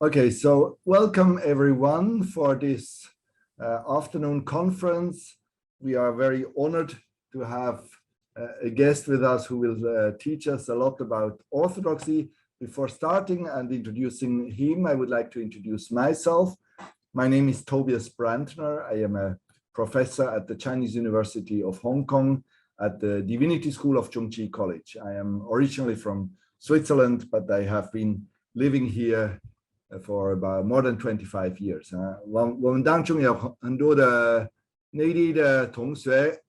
Okay, so welcome everyone for this afternoon conference. We are very honored to have a guest with us who will teach us a lot about orthodoxy. Before starting and introducing him, I would like to introduce myself. My name is Tobias Brandner. I am a professor at the Chinese University of Hong Kong at the Divinity School of Zhongqi College. I am originally from Switzerland, but I have been living here for about more than 25 years. 我们当中有很多的内地的同学，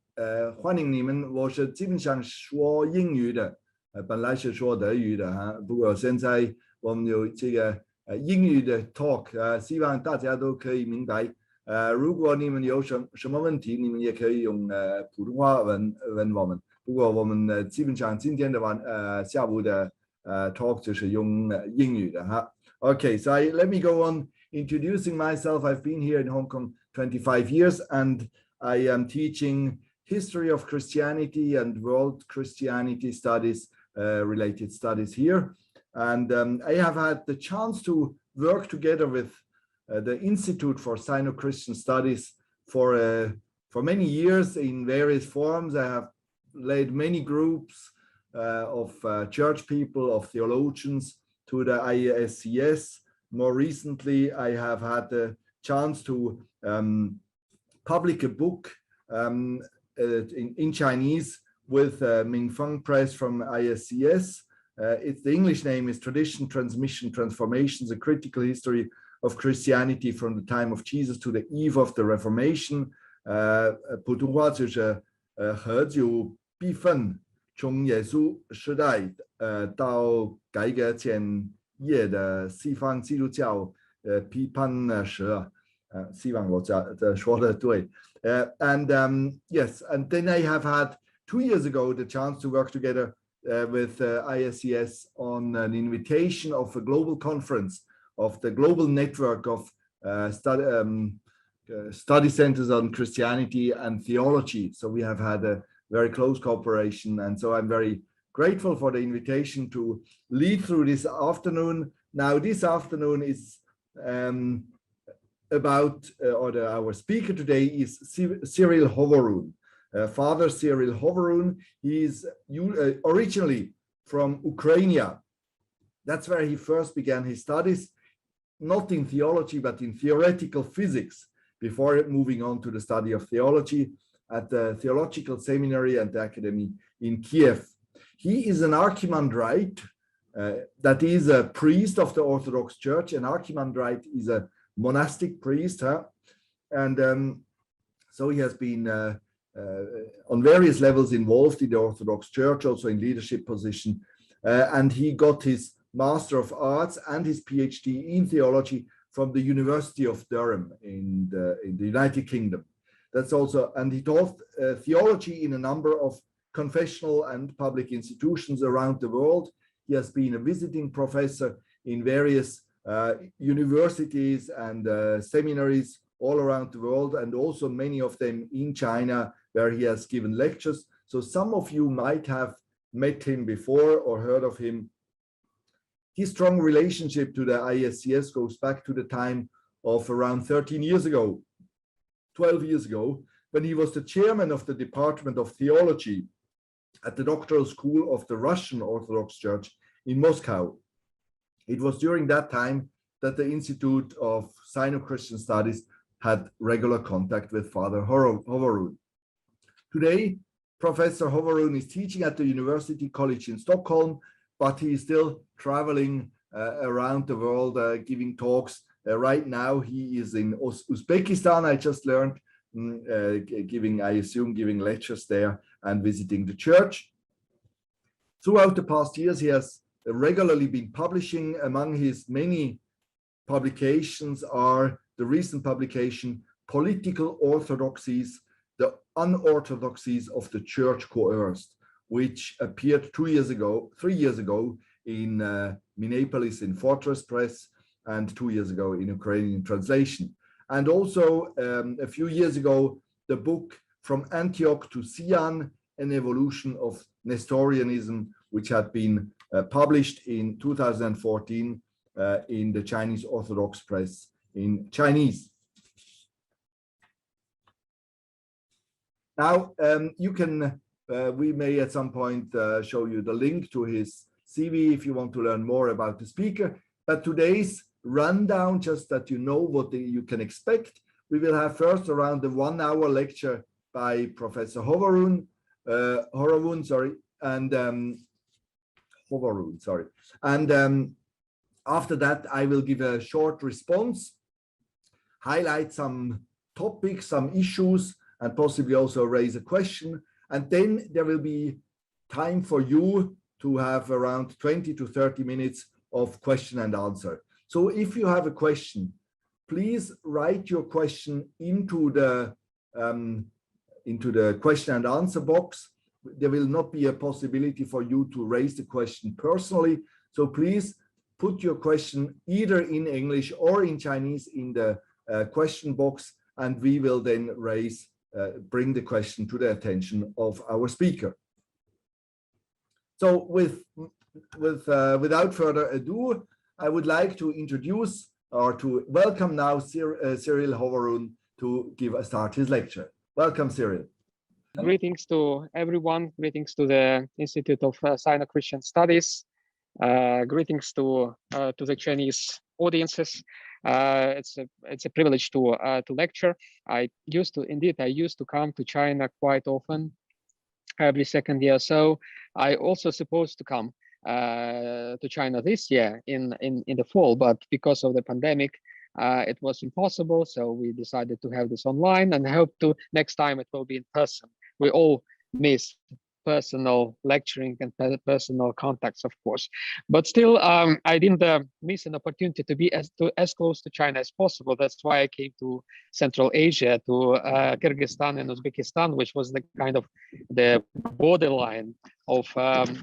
欢迎你们。我是基本上说英语的，本来是说德语的哈，不过现在我们有这个英语的 talk，希望大家都可以明白。如果你们有什么问题，你们也可以用普通话问我们。不过我们基本上今天的下午的talk 就是用英语的哈。Okay, so let me go on introducing myself. I've been here in Hong Kong 25 years and I am teaching history of Christianity and world Christianity studies, related studies here. And I have had the chance to work together with the Institute for Sino-Christian Studies for many years in various forms. I have led many groups of church people, of theologians, to the ISCS. More recently, I have had the chance to publish a book in Chinese with Mingfeng Press from ISCS. The English name is Tradition, Transmission, Transformations, a Critical History of Christianity from the Time of Jesus to the Eve of the Reformation. 普通话就是合久必分，从耶稣时代到改革前夜的西方基督教批判史，希望我这说的对。Yes, and then I have had 2 years ago the chance to work together with ISCS on an invitation of a global conference of the global network of study centers on Christianity and theology. So we have had a very close cooperation, and so I'm very grateful for the invitation to lead through this afternoon. Now, this afternoon is about, our speaker today is Cyril Hovorun, Father Cyril Hovorun. He is originally from Ukraine. That's where he first began his studies, not in theology, but in theoretical physics, before moving on to the study of theology at the Theological Seminary and the Academy in Kiev. He is an archimandrite, that is a priest of the Orthodox Church. An archimandrite is a monastic priest, and so he has been on various levels involved in the Orthodox Church, also in leadership position, and he got his Master of Arts and his PhD in theology from the University of Durham in the United Kingdom. That's also, and he taught theology in a number of confessional and public institutions around the world. He has been a visiting professor in various universities and seminaries all around the world, and also many of them in China, where he has given lectures. So some of you might have met him before or heard of him. His strong relationship to the ISCS goes back to the time of around 13 years ago, 12 years ago, when he was the chairman of the Department of Theology at the Doctoral School of the Russian Orthodox Church in Moscow. It was during that time that the Institute of Sino-Christian Studies had regular contact with Father Hovorun. Today, Professor Hovorun is teaching at the University College in Stockholm, but he is still traveling around the world, giving talks. Right now, he is in Uzbekistan, I just learned, giving lectures there and visiting the church. Throughout the past years, he has regularly been publishing. Among his many publications are the recent publication, Political Orthodoxies, the Unorthodoxies of the Church Coerced, which appeared 3 years ago in Minneapolis in Fortress Press, and 2 years ago in Ukrainian translation. And also a few years ago, the book From Antioch to Sion, an Evolution of Nestorianism, which had been published in 2014 in the Chinese Orthodox press in Chinese. Now, we may at some point show you the link to his CV if you want to learn more about the speaker. But today's rundown, just that you know what you can expect, we will have first around the 1 hour lecture by Professor Hovorun, and after that I will give a short response, highlight some topics, some issues, and possibly also raise a question. And then there will be time for you to have around 20 to 30 minutes of question and answer. So if you have a question, please write your question into the question and answer box. There will not be a possibility for you to raise the question personally. So please put your question either in English or in Chinese in the question box, and we will then bring the question to the attention of our speaker. So without further ado, I would like to introduce or to welcome now Cyril Hovorun to start his lecture. Welcome, Cyril. Greetings to everyone. Greetings to the Institute of Sino-Christian Studies. Greetings to the Chinese audiences. It's a privilege to lecture. I used to come to China quite often, every second year. So I also supposed to come to China this year in the fall, but because of the pandemic, it was impossible. So we decided to have this online, and I hope to next time it will be in person. We all miss personal lecturing and personal contacts, of course, but still I didn't miss an opportunity to be as close to China as possible. That's why I came to Central Asia, to Kyrgyzstan and Uzbekistan, which was the kind of the borderline of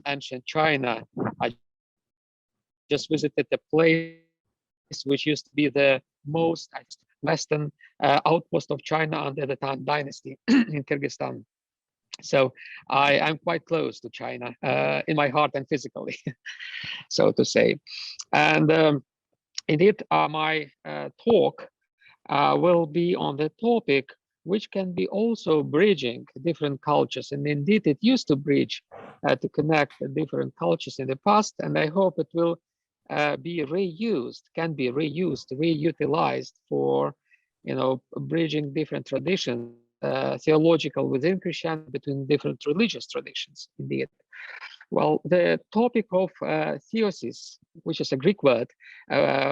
ancient China. I just visited a place which used to be the most western outpost of China under the Tang Dynasty in Kyrgyzstan. So I'm quite close to China in my heart and physically, so to say. And indeed, my talk will be on the topic which can be also bridging different cultures. And indeed, it used to bridge to connect different cultures in the past. And I hope it will be reutilized for, bridging different traditions. Theological within Christianity, between different religious traditions, indeed. Well, the topic of Theosis, which is a Greek word,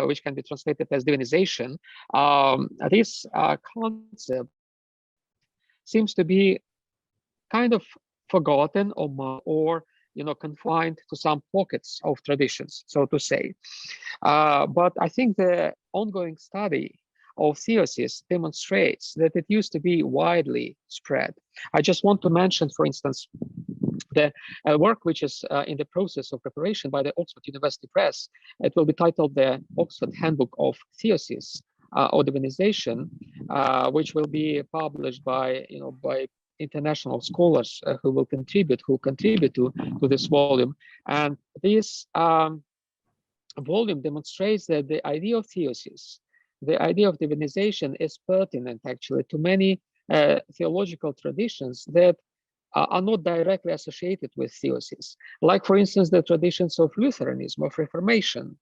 which can be translated as divinization, this concept seems to be kind of forgotten or confined to some pockets of traditions, so to say. But I think the ongoing study of Theosis demonstrates that it used to be widely spread. I just want to mention, for instance, the work which is in the process of preparation by the Oxford University Press. It will be titled the Oxford Handbook of Theosis or Divinization, which will be published by international scholars who contribute to this volume. And this volume demonstrates that the idea of Theosis, the idea of divinization, is pertinent actually to many theological traditions that are not directly associated with Theosis. Like, for instance, the traditions of Lutheranism, of Reformation,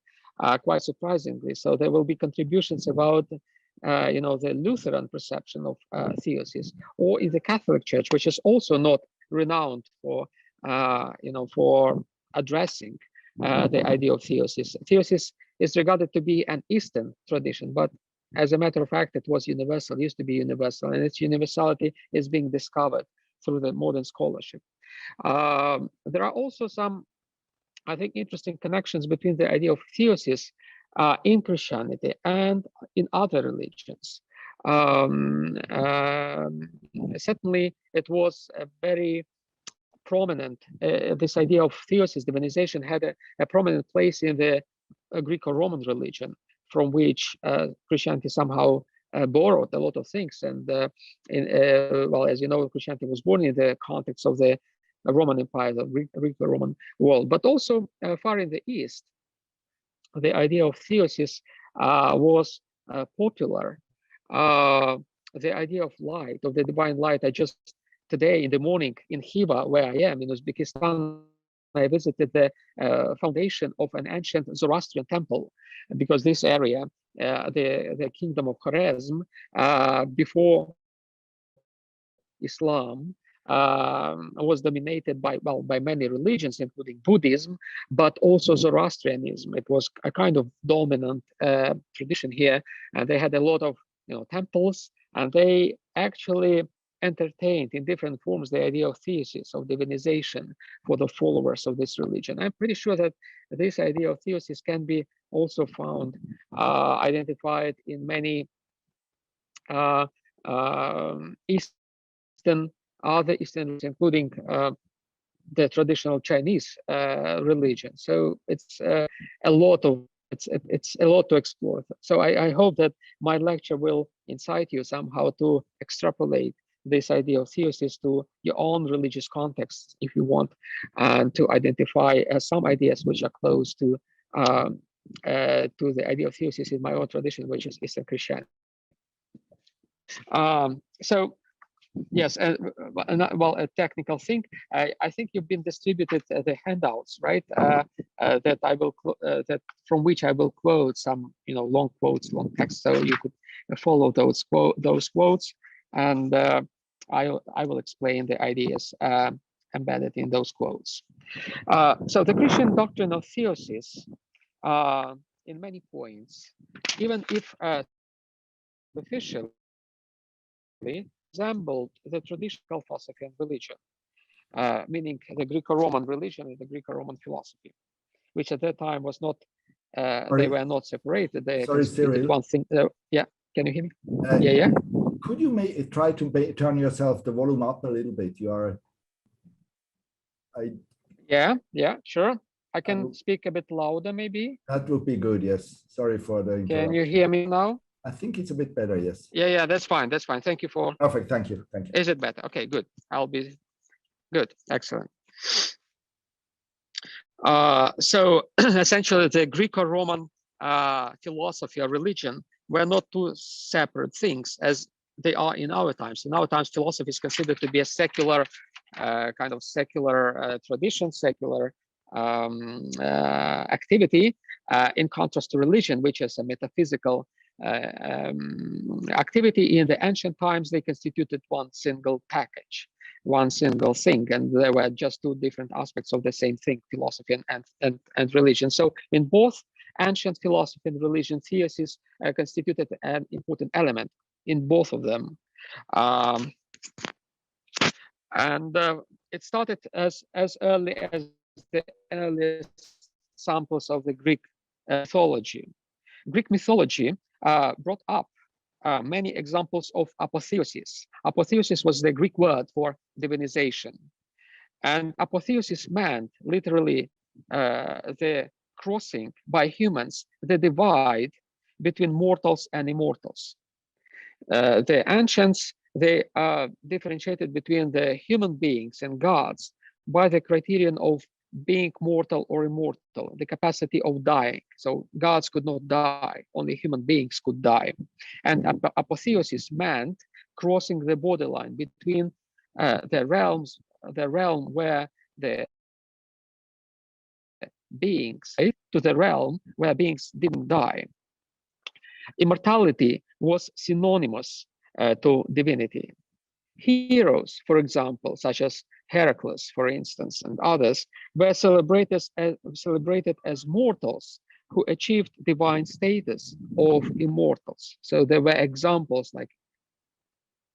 quite surprisingly. So there will be contributions about the Lutheran perception of Theosis, or in the Catholic Church, which is also not renowned for addressing the idea of Theosis. Theosis is regarded to be an Eastern tradition, but as a matter of fact, it was universal, used to be universal, and its universality is being discovered through the modern scholarship. There are also some, I think, interesting connections between the idea of Theosis in Christianity and in other religions. Certainly, it was a very prominent, this idea of Theosis, divinization, had a prominent place in the Greco-Roman religion, from which Christianity somehow borrowed a lot of things. And well, as you know, Christianity was born in the context of the Roman Empire, the Greco-Roman world, but also far in the East. the idea of theosis was popular. The idea of light, of the divine light. I just today in the morning in Khiva, where I am in Uzbekistan, I visited the foundation of an ancient Zoroastrian temple, because this area, the kingdom of Khwarezm, before Islam, was dominated by many religions, including Buddhism, but also Zoroastrianism. It was a kind of dominant tradition here, and they had a lot of temples, and they actually entertained in different forms the idea of theosis, of divinization for the followers of this religion. I'm pretty sure that this idea of theosis can be also found identified in many other Eastern religions, including the traditional Chinese religion. So it's a lot of it's a lot to explore. So I hope that my lecture will incite you somehow to extrapolate this idea of theosis to your own religious context, if you want, and to identify some ideas which are close to the idea of theosis in my own tradition, which is Eastern Christianity. So yes, well, a technical thing. I think you've been distributed the handouts, right? That I will that from which I will quote some, long quotes, long text, so you could follow those quotes, and I will explain the ideas embedded in those quotes. So the Christian doctrine of theosis, in many points, even if superficially, resembled the traditional philosophy and religion, meaning the Greco-Roman religion and the Greco-Roman philosophy, which at that time was not, they were not separated. They constituted one thing. Yeah, can you hear me? Yeah. Could you try to turn yourself the volume up a little bit? You are. Yeah, sure. I can speak a bit louder, maybe. That would be good. Yes. Sorry for the interruption. Can you hear me now? I think it's a bit better. Yes. Yeah, that's fine. That's fine. Thank you for. Perfect. Thank you. Thank you. Is it better? Okay, good. I'll be good. Excellent. So essentially, the Greco-Roman philosophy or religion were not two separate things as they are in our times. In our times, philosophy is considered to be a secular, kind of secular tradition, secular activity, in contrast to religion, which is a metaphysical activity. In the ancient times, they constituted one single package, one single thing, and there were just two different aspects of the same thing, philosophy and religion. So in both ancient philosophy and religion, theosis constituted an important element in both of them. And it started as early as the earliest samples of the Greek mythology. Greek mythology brought up many examples of apotheosis. Apotheosis was the Greek word for divinization. And apotheosis meant literally the crossing by humans, the divide between mortals and immortals. The ancients, they differentiated between the human beings and gods by the criterion of being mortal or immortal, the capacity of dying. So gods could not die, only human beings could die. And apotheosis meant crossing the borderline between the realm where the beings, to the realm where beings didn't die. Immortality was synonymous to divinity. Heroes, for example, such as Heracles, for instance, and others, were celebrated as mortals who achieved divine status of immortals. So there were examples like,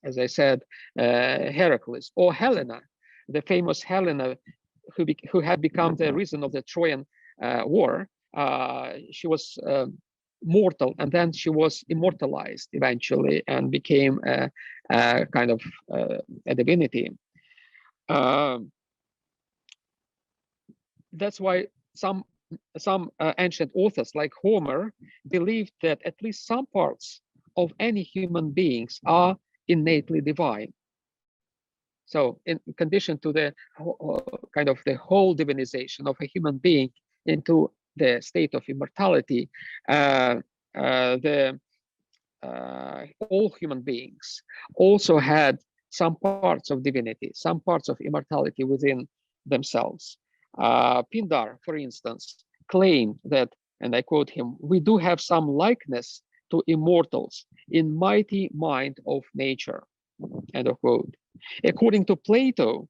as I said, Heracles or Helena, the famous Helena, who had become the reason of the Trojan War. She was mortal, and then she was immortalized eventually and became a kind of a divinity. That's why some ancient authors like Homer believed that at least some parts of any human beings are innately divine. So in condition to the kind of the whole divinization of a human being into the state of immortality, all human beings also had some parts of divinity, some parts of immortality within themselves. Pindar, for instance, claimed that, and I quote him, "We do have some likeness to immortals in mighty mind of nature," end of quote. According to Plato,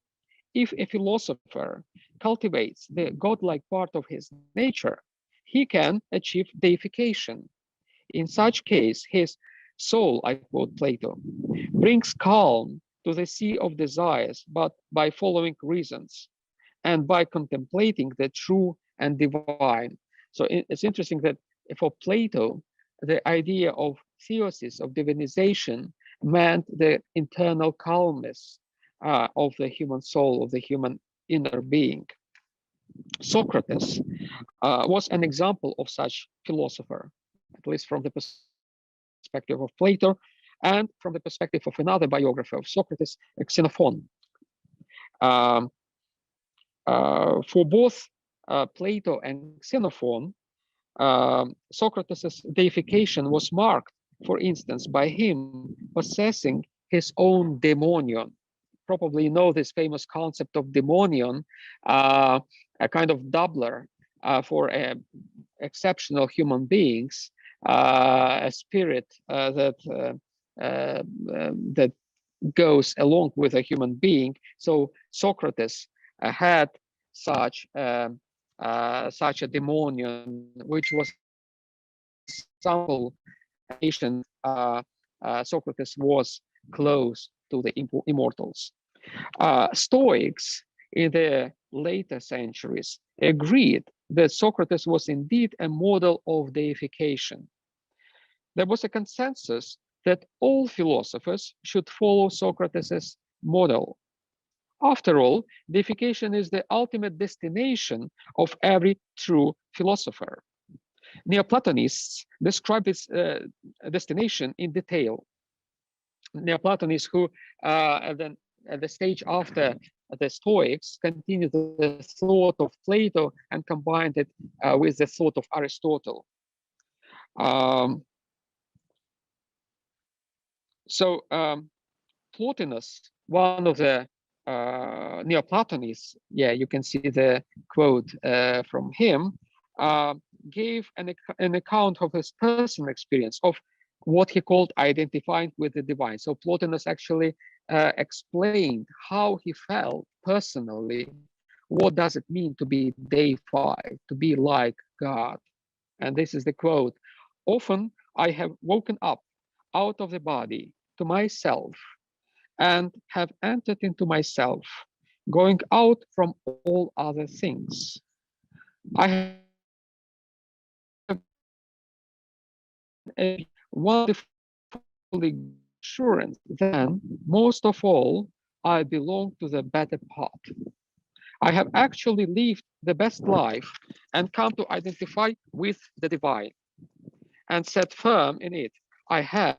if a philosopher cultivates the godlike part of his nature, he can achieve deification. In such case, his soul, I quote Plato, brings calm to the sea of desires, but by following reasons and by contemplating the true and divine. So it's interesting that for Plato, the idea of theosis, of divinization, meant the internal calmness of the human soul, of the human inner being. Socrates was an example of such philosopher, at least from the perspective of Plato, and from the perspective of another biographer of Socrates, Xenophon. For both Plato and Xenophon, Socrates' deification was marked, for instance, by him possessing his own daemonion. Probably you know this famous concept of daemonion, a kind of doubler for exceptional human beings, a spirit that goes along with a human being. So Socrates had such such a daemonion, which was sample ancient. Socrates was close to the immortals. Stoics in the later centuries agreed that Socrates was indeed a model of deification. There was a consensus that all philosophers should follow Socrates' model. After all, deification is the ultimate destination of every true philosopher. Neoplatonists describe this destination in detail. Neoplatonists who, at the stage after the Stoics, continued the thought of Plato and combined it with the thought of Aristotle. Plotinus, one of the Neoplatonists, yeah, you can see the quote from him, gave an account of his personal experience of what he called identifying with the divine. So Plotinus actually explained how he felt personally. What does it mean to be deified, to be like God? And this is the quote: "Often I have woken up out of the body to myself and have entered into myself, going out from all other things. I have a wonderfully assurance then, most of all, I belong to the better part. I have actually lived the best life and come to identify with the divine and set firm in it. I have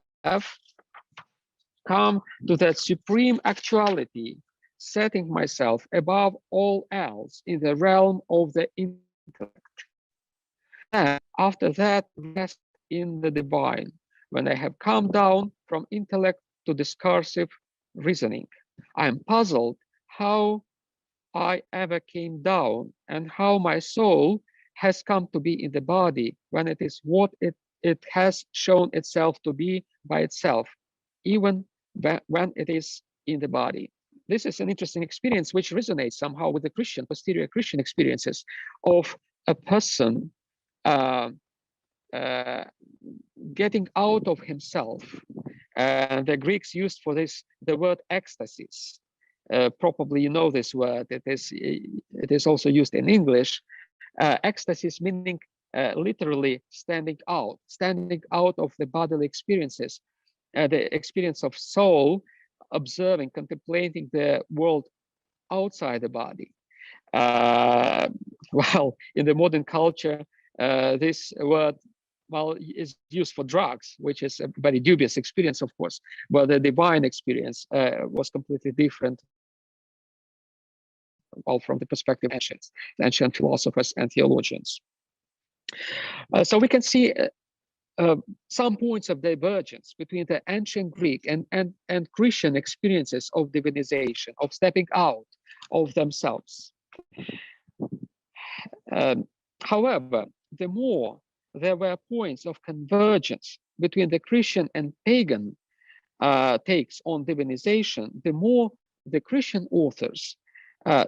come to that supreme actuality, setting myself above all else in the realm of the intellect. And after that, rest in the divine, when I have come down from intellect to discursive reasoning. I am puzzled how I ever came down and how my soul has come to be in the body when it is what it has shown itself to be by itself, even when it is in the body." This is an interesting experience which resonates somehow with the posterior Christian experiences of a person getting out of himself. And the Greeks used for this the word ecstasis. Probably you know this word. It is also used in English. Ecstasis meaning literally standing out of the bodily experiences, the experience of soul, observing, contemplating the world outside the body. Well, in the modern culture, this word, well, is used for drugs, which is a very dubious experience, of course. But the divine experience was completely different, well, from the perspective of ancient philosophers and theologians. So we can see some points of divergence between the ancient Greek and Christian experiences of divinization, of stepping out of themselves. However, the more there were points of convergence between the Christian and pagan takes on divinization, the more the Christian authors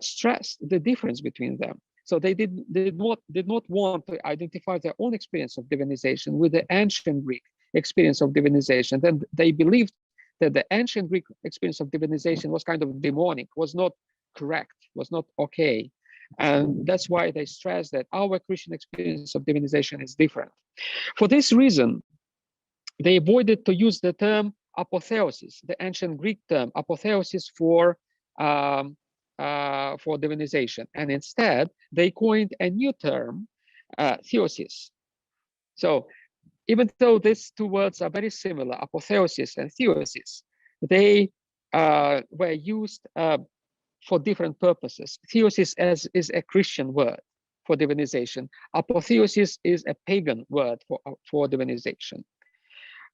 stressed the difference between them. So they did not want to identify their own experience of divinization with the ancient Greek experience of divinization. Then they believed that the ancient Greek experience of divinization was kind of demonic, was not correct, was not okay. And that's why they stress that our Christian experience of divinization is different. For this reason, they avoided to use the term apotheosis, the ancient Greek term apotheosis for divinization, and instead they coined a new term, theosis. So even though these two words are very similar, apotheosis and theosis, they were used for different purposes. Theosis is a Christian word for divinization. Apotheosis is a pagan word for divinization.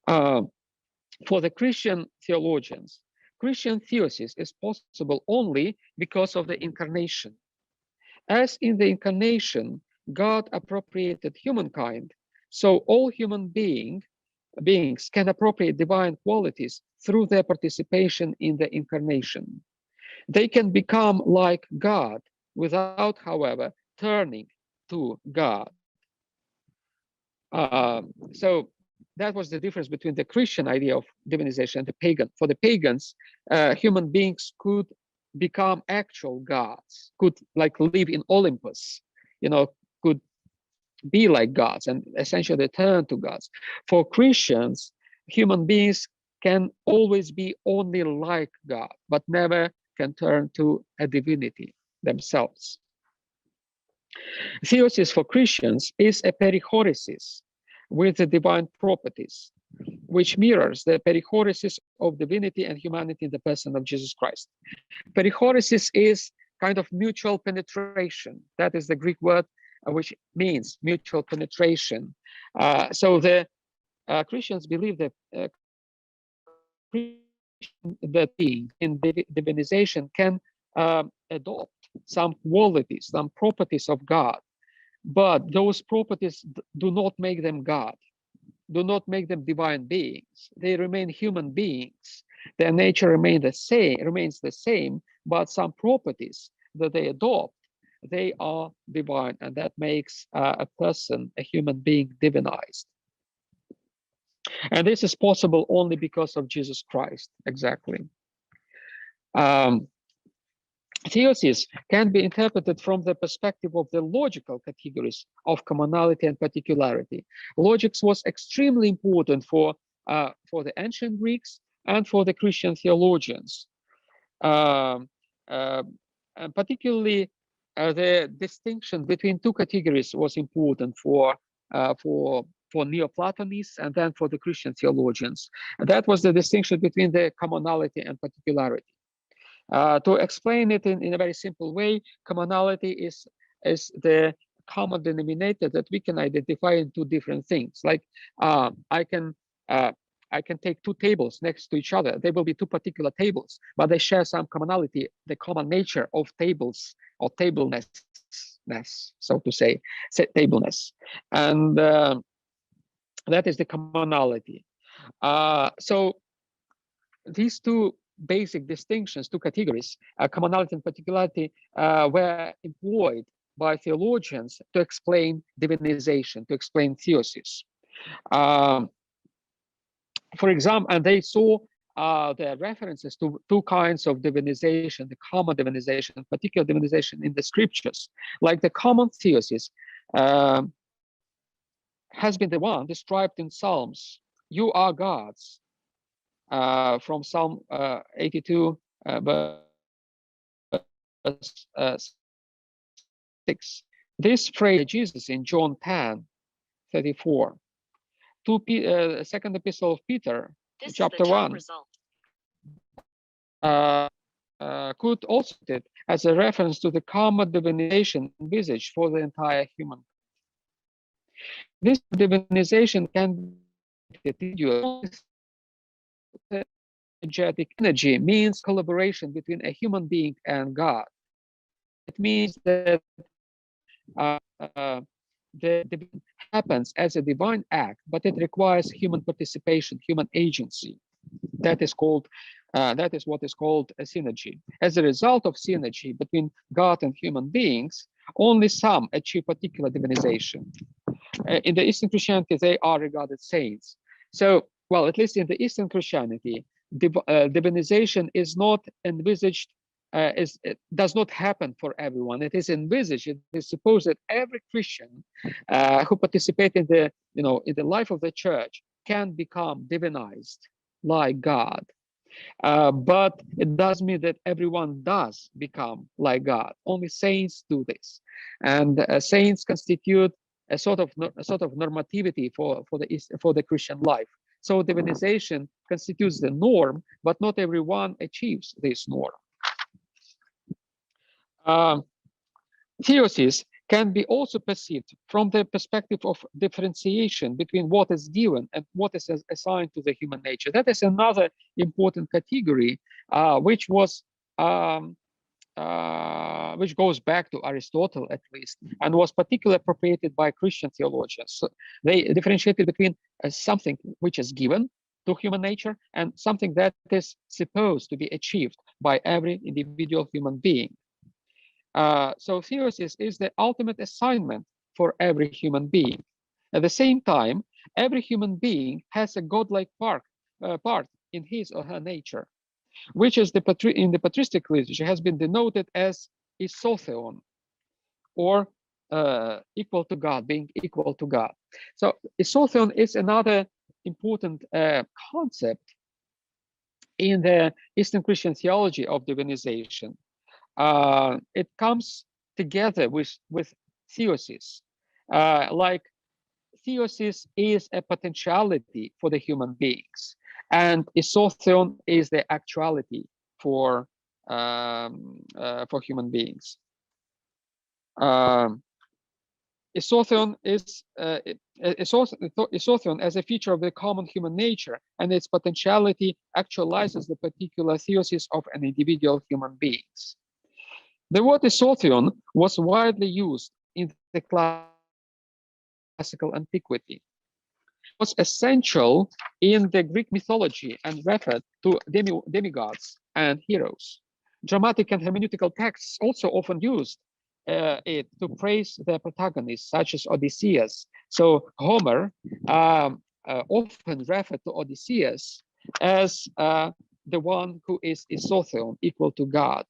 For the Christian theologians, Christian theosis is possible only because of the incarnation. As in the incarnation, God appropriated humankind, so all human beings can appropriate divine qualities through their participation in the incarnation. They can become like God without, however, turning to God. So that was the difference between the Christian idea of divinization and the pagan. For the pagans, human beings could become actual gods, could like live in Olympus, could be like gods and essentially turn to gods. For Christians, human beings can always be only like God, but never can turn to a divinity themselves. Theosis for Christians is a perichoresis with the divine properties, which mirrors the perichoresis of divinity and humanity in the person of Jesus Christ. Perichoresis is kind of mutual penetration. That is the Greek word which means mutual penetration. So the Christians believe that that being in divinization can adopt some qualities, some properties of God, but those properties do not make them God, do not make them divine beings. They remain human beings. Their nature remains the same, but some properties that they adopt, they are divine, and that makes a person, a human being, divinized. And this is possible only because of Jesus Christ, exactly. Theosis can be interpreted from the perspective of the logical categories of commonality and particularity. Logics was extremely important for the ancient Greeks and for the Christian theologians. And particularly, the distinction between two categories was important for Neoplatonists and then for the Christian theologians. And that was the distinction between the commonality and particularity. To explain it in a very simple way, commonality is the common denominator that we can identify in two different things. Like I can take two tables next to each other. They will be two particular tables, but they share some commonality, the common nature of tables or tableness, so to say, tableness. And that is the commonality. So these two basic distinctions, two categories, commonality and particularity, were employed by theologians to explain divinization, to explain theosis. For example, and they saw the references to two kinds of divinization, the common divinization, particular divinization in the scriptures. Like the common theosis has been the one described in Psalms. You are gods, from Psalm 82, verse 6. This phrase Jesus in John 10:34. Second Epistle of Peter, chapter 1, could also be as a reference to the common divinization envisaged for the entire human. This divinization can be energetic energy means collaboration between a human being and God. It means that the divination happens as a divine act, but it requires human participation, human agency. That is what is called a synergy. As a result of synergy between God and human beings, only some achieve particular divinization. In the Eastern Christianity, they are regarded saints. So, well, at least in the Eastern Christianity, divinization is not envisaged, it does not happen for everyone. It is envisaged, it is supposed that every Christian who participate in the, in the life of the church can become divinized like God. But it does mean that everyone does become like God. Only saints do this, and saints constitute a sort of normativity for the Christian life. So divinization constitutes the norm, but not everyone achieves this norm. Theosis can be also perceived from the perspective of differentiation between what is given and what is assigned to the human nature. That is another important category, which was which goes back to Aristotle at least, and was particularly appropriated by Christian theologians. So they differentiated between something which is given to human nature and something that is supposed to be achieved by every individual human being. So theosis is the ultimate assignment for every human being. At the same time, every human being has a godlike part in his or her nature, which is in the patristic literature has been denoted as isotheon, or equal to God, being equal to God. So isotheon is another important concept in the Eastern Christian theology of divinization. It comes together with theosis. Like theosis is a potentiality for the human beings, and isotheon is the actuality for human beings. Isotheon is isotheon as a feature of the common human nature, and its potentiality actualizes the particular theosis of an individual human beings. The word isotheon was widely used in the classical antiquity. It was essential in the Greek mythology and referred to demigods and heroes. Dramatic and hermeneutical texts also often used it to praise their protagonists, such as Odysseus. So Homer often referred to Odysseus as the one who is isotheon, equal to God.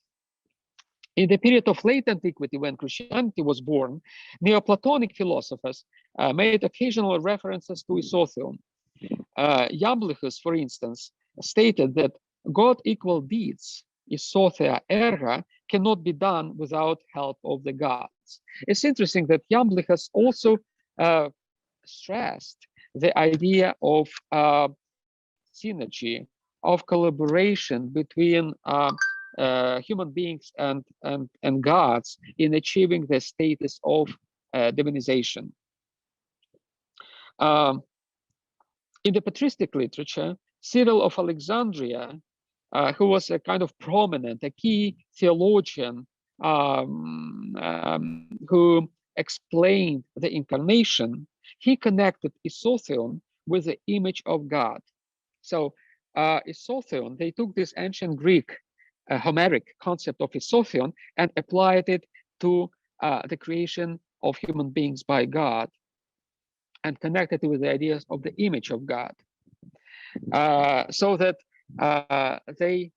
In the period of late antiquity, when Christianity was born, Neoplatonic philosophers made occasional references to isotheon. Iamblichus, for instance, stated that God-equal deeds, isothea erga, cannot be done without help of the gods. It's interesting that Iamblichus also stressed the idea of synergy, of collaboration between human beings and gods in achieving the status of divinization. In the patristic literature, Cyril of Alexandria, who was a kind of prominent, a key theologian who explained the incarnation, he connected isotheon with the image of God. So isotheon, they took this ancient Greek Homeric concept of isotheon and applied it to the creation of human beings by God, and connected it with the ideas of the image of God. So that they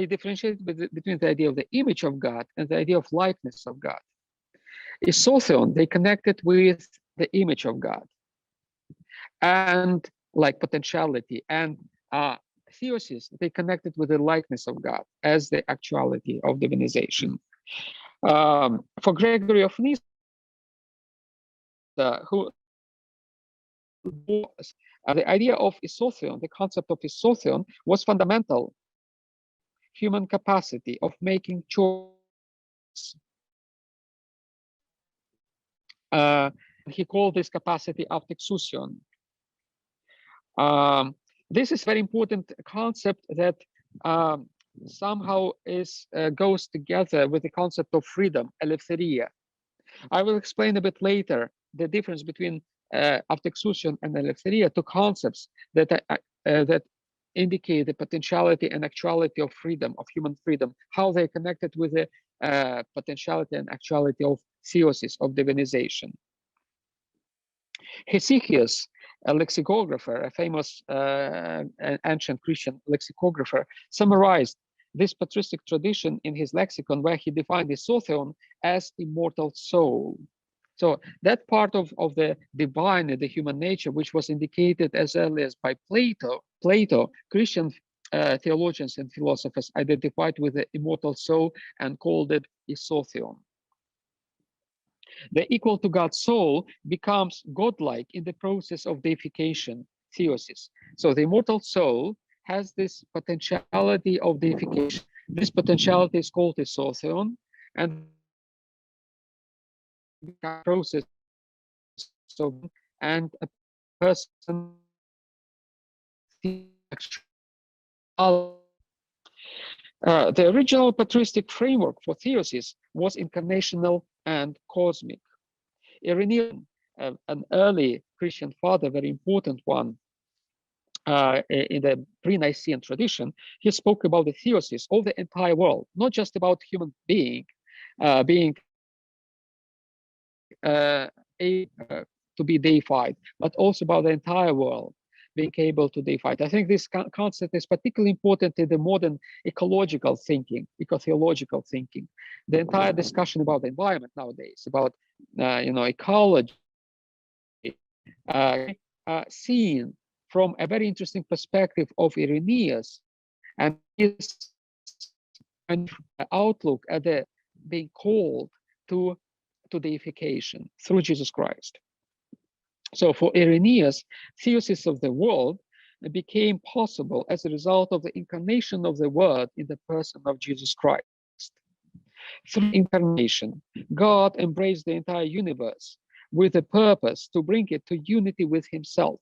differentiated between the idea of the image of God and the idea of likeness of God. Isotheon, they connected with the image of God and like potentiality, and theosis, they connected with the likeness of God as the actuality of divinization. For Gregory of Nyssa, who the idea of isotheon, the concept of isotheon, was fundamental human capacity of making choice. He called this capacity authexousion. This is very important concept that somehow goes together with the concept of freedom, eleftheria. I will explain a bit later the difference between authexousion and eleftheria, two concepts that indicate the potentiality and actuality of freedom, of human freedom, how they're connected with the potentiality and actuality of theosis, of divinization. Hesychius, a lexicographer, a famous ancient Christian lexicographer, summarized this patristic tradition in his lexicon, where he defined the sotheon as immortal soul. So that part of the divine, the human nature, which was indicated as early as by Plato, Christian theologians and philosophers identified with the immortal soul and called it isotheon. The equal to God's soul becomes godlike in the process of deification, theosis. So the immortal soul has this potentiality of deification. This potentiality is called isotheon, and the process of and a person the original patristic framework for theosis was incarnational and cosmic. Irenaeus, an early Christian father, very important one in the pre-Nicene tradition, he spoke about the theosis of the entire world, not just about human being being to be deified, but also about the entire world being able to deify it. I think this concept is particularly important in the modern ecological thinking, eco-theological thinking. The entire discussion about the environment nowadays, about ecology, seen from a very interesting perspective of Irenaeus and his outlook at the being called to deification through Jesus Christ. So for Irenaeus, theosis of the world became possible as a result of the incarnation of the Word in the person of Jesus Christ. Through incarnation, God embraced the entire universe with a purpose to bring it to unity with himself.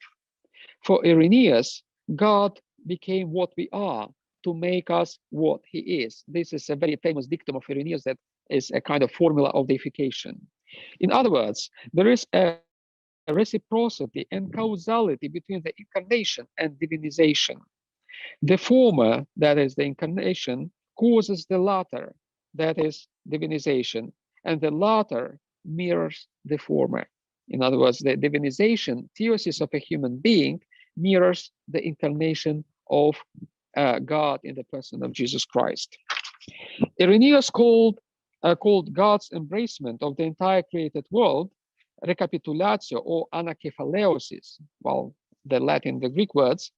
For Irenaeus, God became what we are to make us what he is. This is a very famous dictum of Irenaeus that is a kind of formula of deification. In other words, there is a reciprocity and causality between the incarnation and divinization. The former, that is the incarnation, causes the latter, that is divinization, and the latter mirrors the former. In other words, the divinization, theosis of a human being, mirrors the incarnation of God in the person of Jesus Christ. Irenaeus called God's embracement of the entire created world recapitulatio or anakephaleosis, well, the Latin, the Greek words.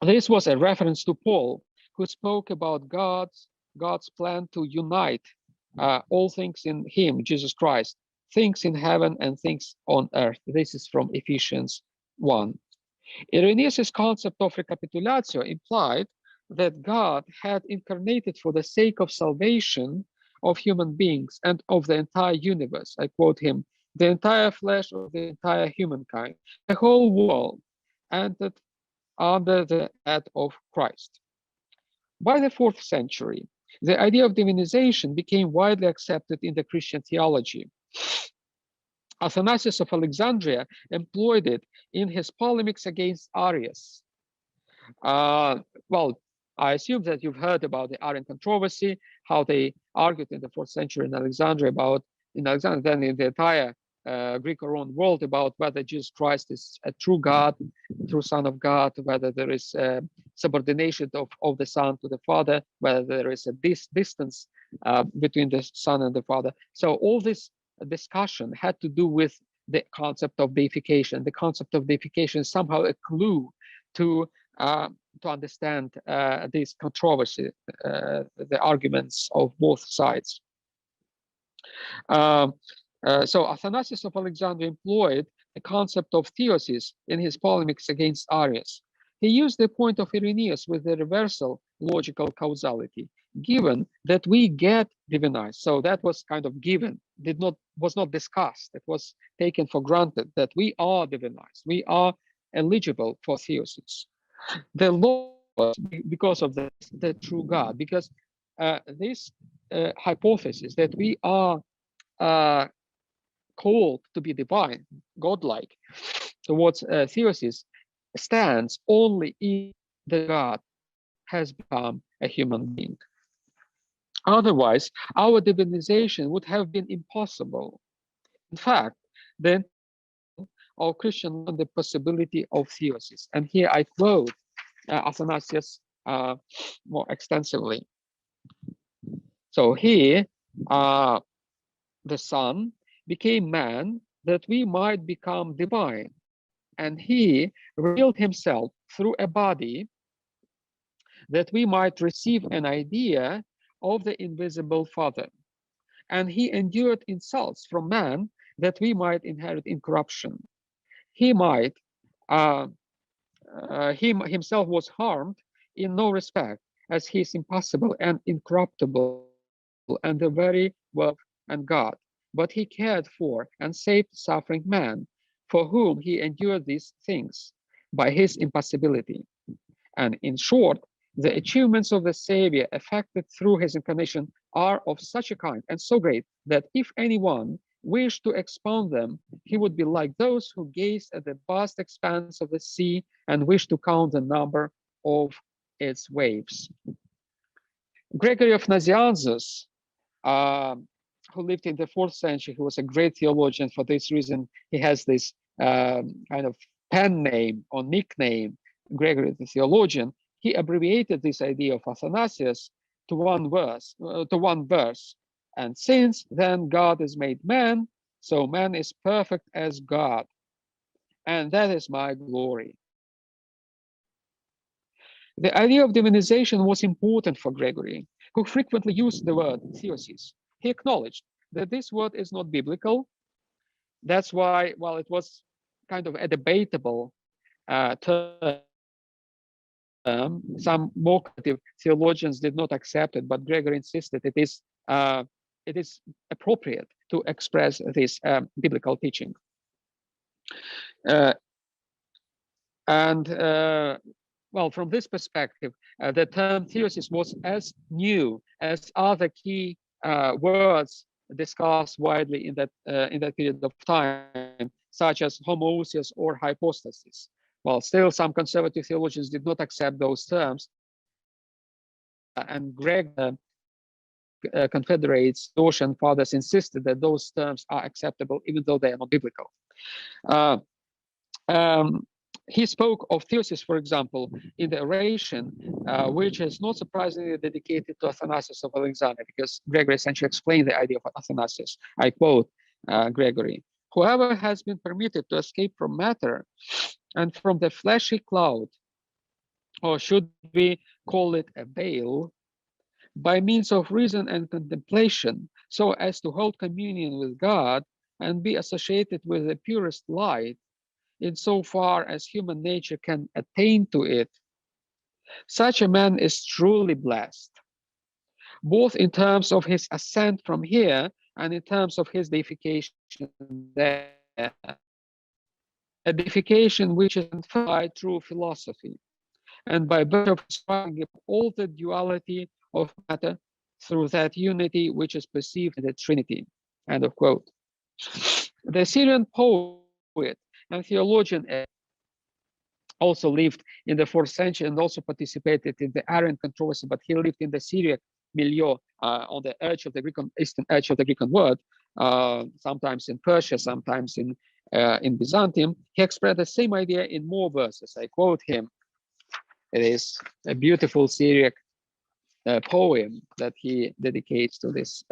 This was a reference to Paul, who spoke about God's plan to unite all things in him, Jesus Christ, things in heaven and things on earth. This is from Ephesians 1. Irenaeus' concept of recapitulatio implied that God had incarnated for the sake of salvation of human beings and of the entire universe. I quote him, the entire flesh of the entire humankind, the whole world entered under the head of Christ. By the 4th century, the idea of divinization became widely accepted in the Christian theology. Athanasius of Alexandria employed it in his polemics against Arius. Well, I assume that you've heard about the Arian controversy, how they argued in the 4th century in Alexandria then in the entire Greco-Roman world about whether Jesus Christ is a true God, true Son of God, whether there is a subordination of the Son to the Father, whether there is a distance between the Son and the Father. So all this discussion had to do with the concept of deification. The concept of deification is somehow a clue to understand this controversy, the arguments of both sides. So Athanasius of Alexandria employed the concept of theosis in his polemics against Arius. He used the point of Irenaeus with the reversal logical causality, given that we get divinized. So that was kind of given. was not discussed. It was taken for granted that we are divinized, we are eligible for theosis. The Logos, because of the true God, because this hypothesis that we are uh, called to be divine, godlike, towards theosis, stands only if the God has become a human being. Otherwise, our divinization would have been impossible. In fact, the entire of Christian the possibility of theosis. And here I quote Athanasius more extensively. So here, the Son became man that we might become divine, and he revealed himself through a body that we might receive an idea of the invisible Father. And he endured insults from man that we might inherit incorruption. He might, he himself was harmed in no respect, as he is impassible and incorruptible and the very word and God. But he cared for and saved suffering man, for whom he endured these things by his impassibility. And in short, the achievements of the Savior effected through his incarnation are of such a kind and so great that if anyone wished to expound them, he would be like those who gaze at the vast expanse of the sea and wish to count the number of its waves. Gregory of Nazianzus, who lived in the 4th century, who was a great theologian. For this reason, he has this kind of pen name or nickname, Gregory the theologian. He abbreviated this idea of Athanasius to one verse. And since then God is made man, so man is perfect as God. And that is my glory. The idea of divinization was important for Gregory, who frequently used the word theosis. He acknowledged that this word is not biblical. That's why, while it was kind of a debatable term, some more conservative theologians did not accept it, but Gregory insisted it is appropriate to express this biblical teaching. Well, from this perspective, the term theosis was as new as other key words discussed widely in that period of time, such as homoousios or hypostasis. While still some conservative theologians did not accept those terms, and confederates, Dortian fathers insisted that those terms are acceptable even though they are not biblical. He spoke of theosis, for example, in the oration, which is not surprisingly dedicated to Athanasius of Alexandria, because Gregory essentially explained the idea of Athanasius. I quote Gregory: "Whoever has been permitted to escape from matter and from the fleshy cloud, or should we call it a veil, by means of reason and contemplation, so as to hold communion with God and be associated with the purest light, insofar as human nature can attain to it, such a man is truly blessed, both in terms of his ascent from here and in terms of his deification there. A deification which is conferred by true philosophy, and by virtue of striving all the duality of matter through that unity which is perceived in the Trinity." End of quote. The Syrian poet and theologian also lived in the 4th century and also participated in the Arian controversy, but he lived in the Syriac milieu on the edge of the eastern edge of the Greek world, sometimes in Persia, sometimes in Byzantium. He expressed the same idea in more verses. I quote him. It is a beautiful Syriac poem that he dedicates to this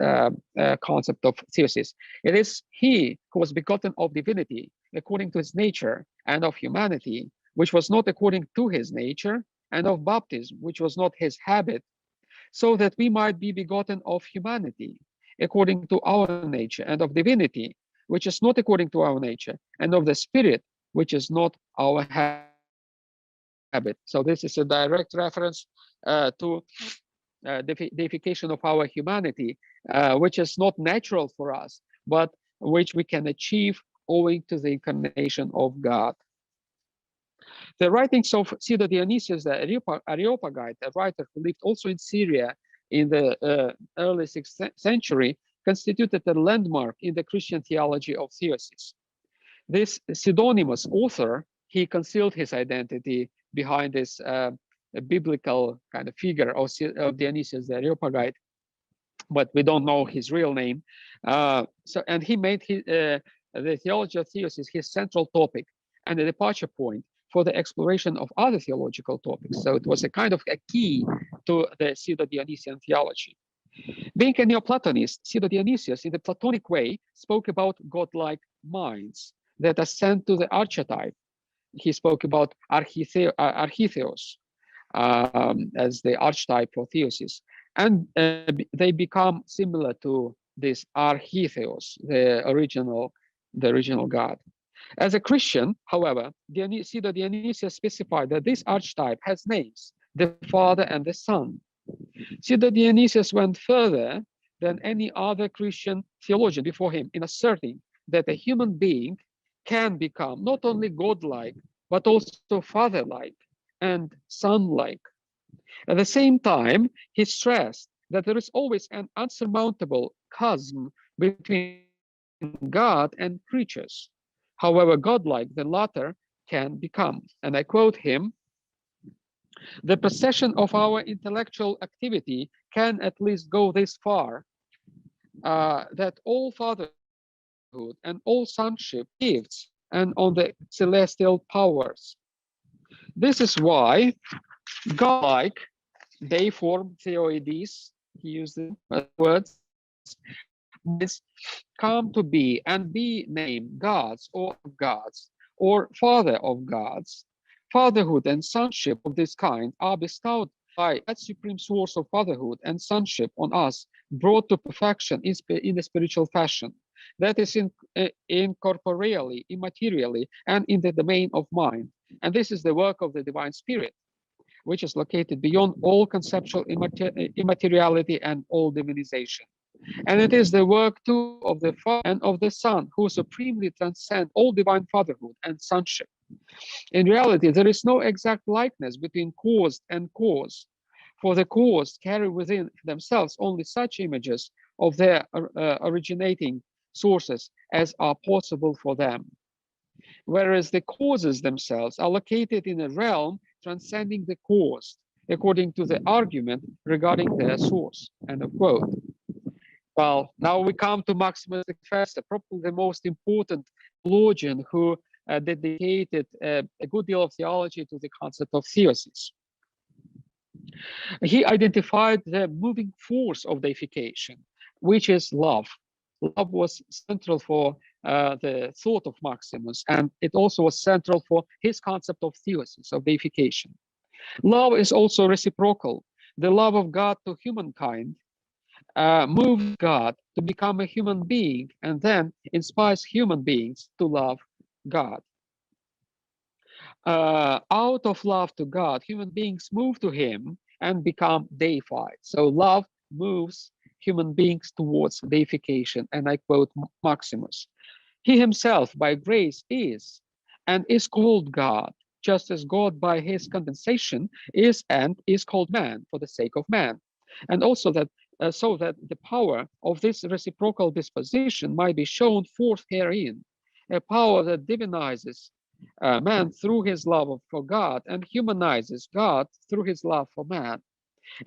concept of theosis. "It is he who was begotten of divinity according to his nature, and of humanity, which was not according to his nature, and of baptism, which was not his habit, so that we might be begotten of humanity according to our nature, and of divinity, which is not according to our nature, and of the Spirit, which is not our habit." So this is a direct reference to deification of our humanity, which is not natural for us, but which we can achieve owing to the incarnation of God. The writings of Sido Dionysius the Areopagite, a writer who lived also in Syria in the early 6th century, constituted a landmark in the Christian theology of Theosis. This pseudonymous author, he concealed his identity behind this biblical kind of figure of Dionysius the Areopagite, but we don't know his real name. And he made the theology of Theosis his central topic and a departure point for the exploration of other theological topics. So it was a kind of a key to the Pseudo-Dionysian theology. Being a Neoplatonist, Pseudo-Dionysius, in the Platonic way, spoke about godlike minds that ascend to the archetype. He spoke about architheos as the archetype for Theosis. And they become similar to this architheos, the original God. As a Christian, however, Pseudo-Dionysius specified that this archetype has names, the Father and the Son. Pseudo-Dionysius went further than any other Christian theologian before him in asserting that a human being can become not only godlike, but also father-like and son-like. At the same time, he stressed that there is always an unsurmountable chasm between God and creatures. However godlike the latter can become. And I quote him, "The procession of our intellectual activity can at least go this far, that all fatherhood and all sonship gifts and on the celestial powers. This is why godlike, deiform theoides," he used the words, "is come to be and be named gods or father of gods. Fatherhood and sonship of this kind are bestowed by that supreme source of fatherhood and sonship on us, brought to perfection in a spiritual fashion, that is incorporeally, immaterially, and in the domain of mind. And this is the work of the divine spirit, which is located beyond all conceptual immateriality and all divinization. And it is the work too of the Father and of the Son, who supremely transcend all divine fatherhood and sonship. In reality, there is no exact likeness between caused and cause, for the caused carry within themselves only such images of their originating sources as are possible for them, whereas the causes themselves are located in a realm transcending the caused, according to the argument regarding their source." End of quote. Well, now we come to Maximus the Confessor, probably the most important theologian who dedicated a good deal of theology to the concept of theosis. He identified the moving force of deification, which is love. Love was central for the thought of Maximus, and it also was central for his concept of theosis, of deification. Love is also reciprocal. The love of God to humankind moves God to become a human being and then inspires human beings to love God. Out of love to God, human beings move to him and become deified. So love moves human beings towards deification. And I quote Maximus, "He himself by grace is and is called God, just as God by his condensation is and is called man for the sake of man. And also that so that the power of this reciprocal disposition might be shown forth herein, a power that divinizes man through his love for God and humanizes God through his love for man.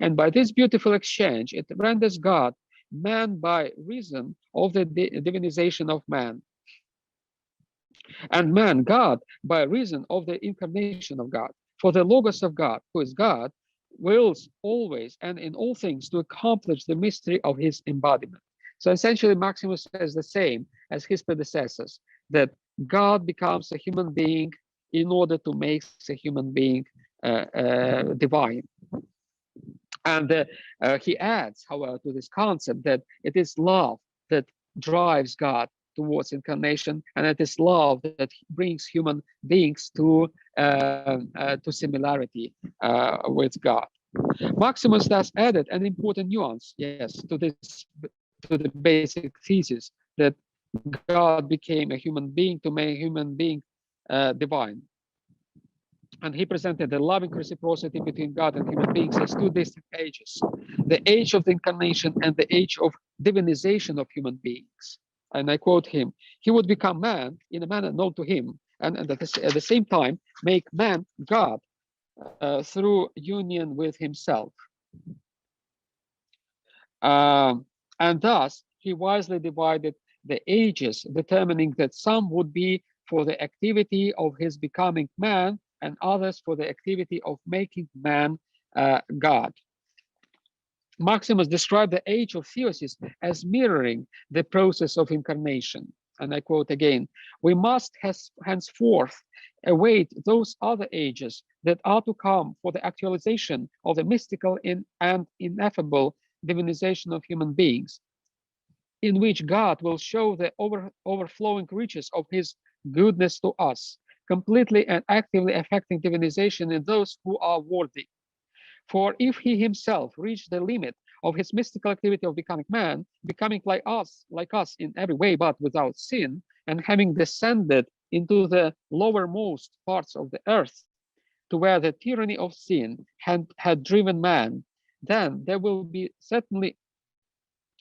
And by this beautiful exchange, it renders God man by reason of the divinization of man, and man God by reason of the incarnation of God. For the Logos of God, who is God, wills always and in all things to accomplish the mystery of his embodiment." So essentially, Maximus says the same as his predecessors, that God becomes a human being in order to make a human being divine. And he adds, however, to this concept that it is love that drives God towards incarnation, and it is love that brings human beings to similarity with God. Maximus thus added an important nuance, yes, to the basic thesis that God became a human being to make human being divine. And he presented the loving reciprocity between God and human beings as two distinct ages, the age of the incarnation and the age of divinization of human beings. And I quote him, he would become man in a manner known to him, and at the same time make man God through union with himself. And thus, he wisely divided the ages, determining that some would be for the activity of his becoming man, and others for the activity of making man God. Maximus described the age of Theosis as mirroring the process of incarnation. And I quote again, we must henceforth await those other ages that are to come for the actualization of the mystical and ineffable divinization of human beings, in which God will show the overflowing riches of his goodness to us, completely and actively affecting divinization in those who are worthy. For if he himself reached the limit of his mystical activity of becoming man, becoming like us in every way but without sin, and having descended into the lowermost parts of the earth, to where the tyranny of sin had driven man, then there will be certainly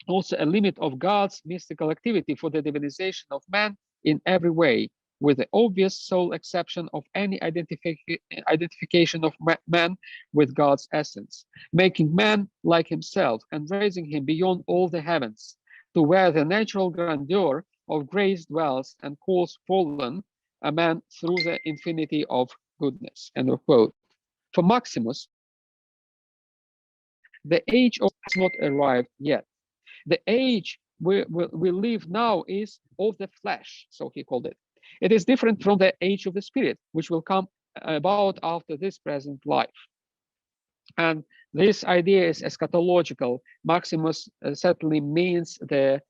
also a limit of God's mystical activity for the divinization of man in every way, with the obvious sole exception of any identification of man with God's essence, making man like himself and raising him beyond all the heavens, to where the natural grandeur of grace dwells and calls fallen a man through the infinity of goodness. End of quote. For Maximus, the age of has not arrived yet. The age we live now is of the flesh, so he called it. It is different from the age of the spirit, which will come about after this present life. And this idea is eschatological. Maximus certainly means the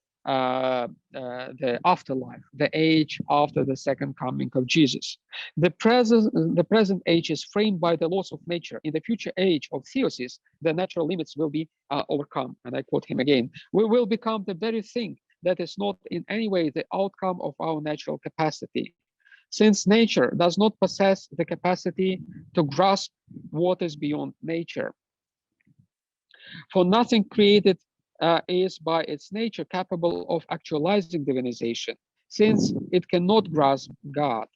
afterlife, the age after the second coming of Jesus. The present age is framed by the laws of nature. In the future age of Theosis, the natural limits will be overcome. And I quote him again, we will become the very thing that is not in any way the outcome of our natural capacity. Since nature does not possess the capacity to grasp what is beyond nature. For nothing created is by its nature capable of actualizing divinization, since it cannot grasp God.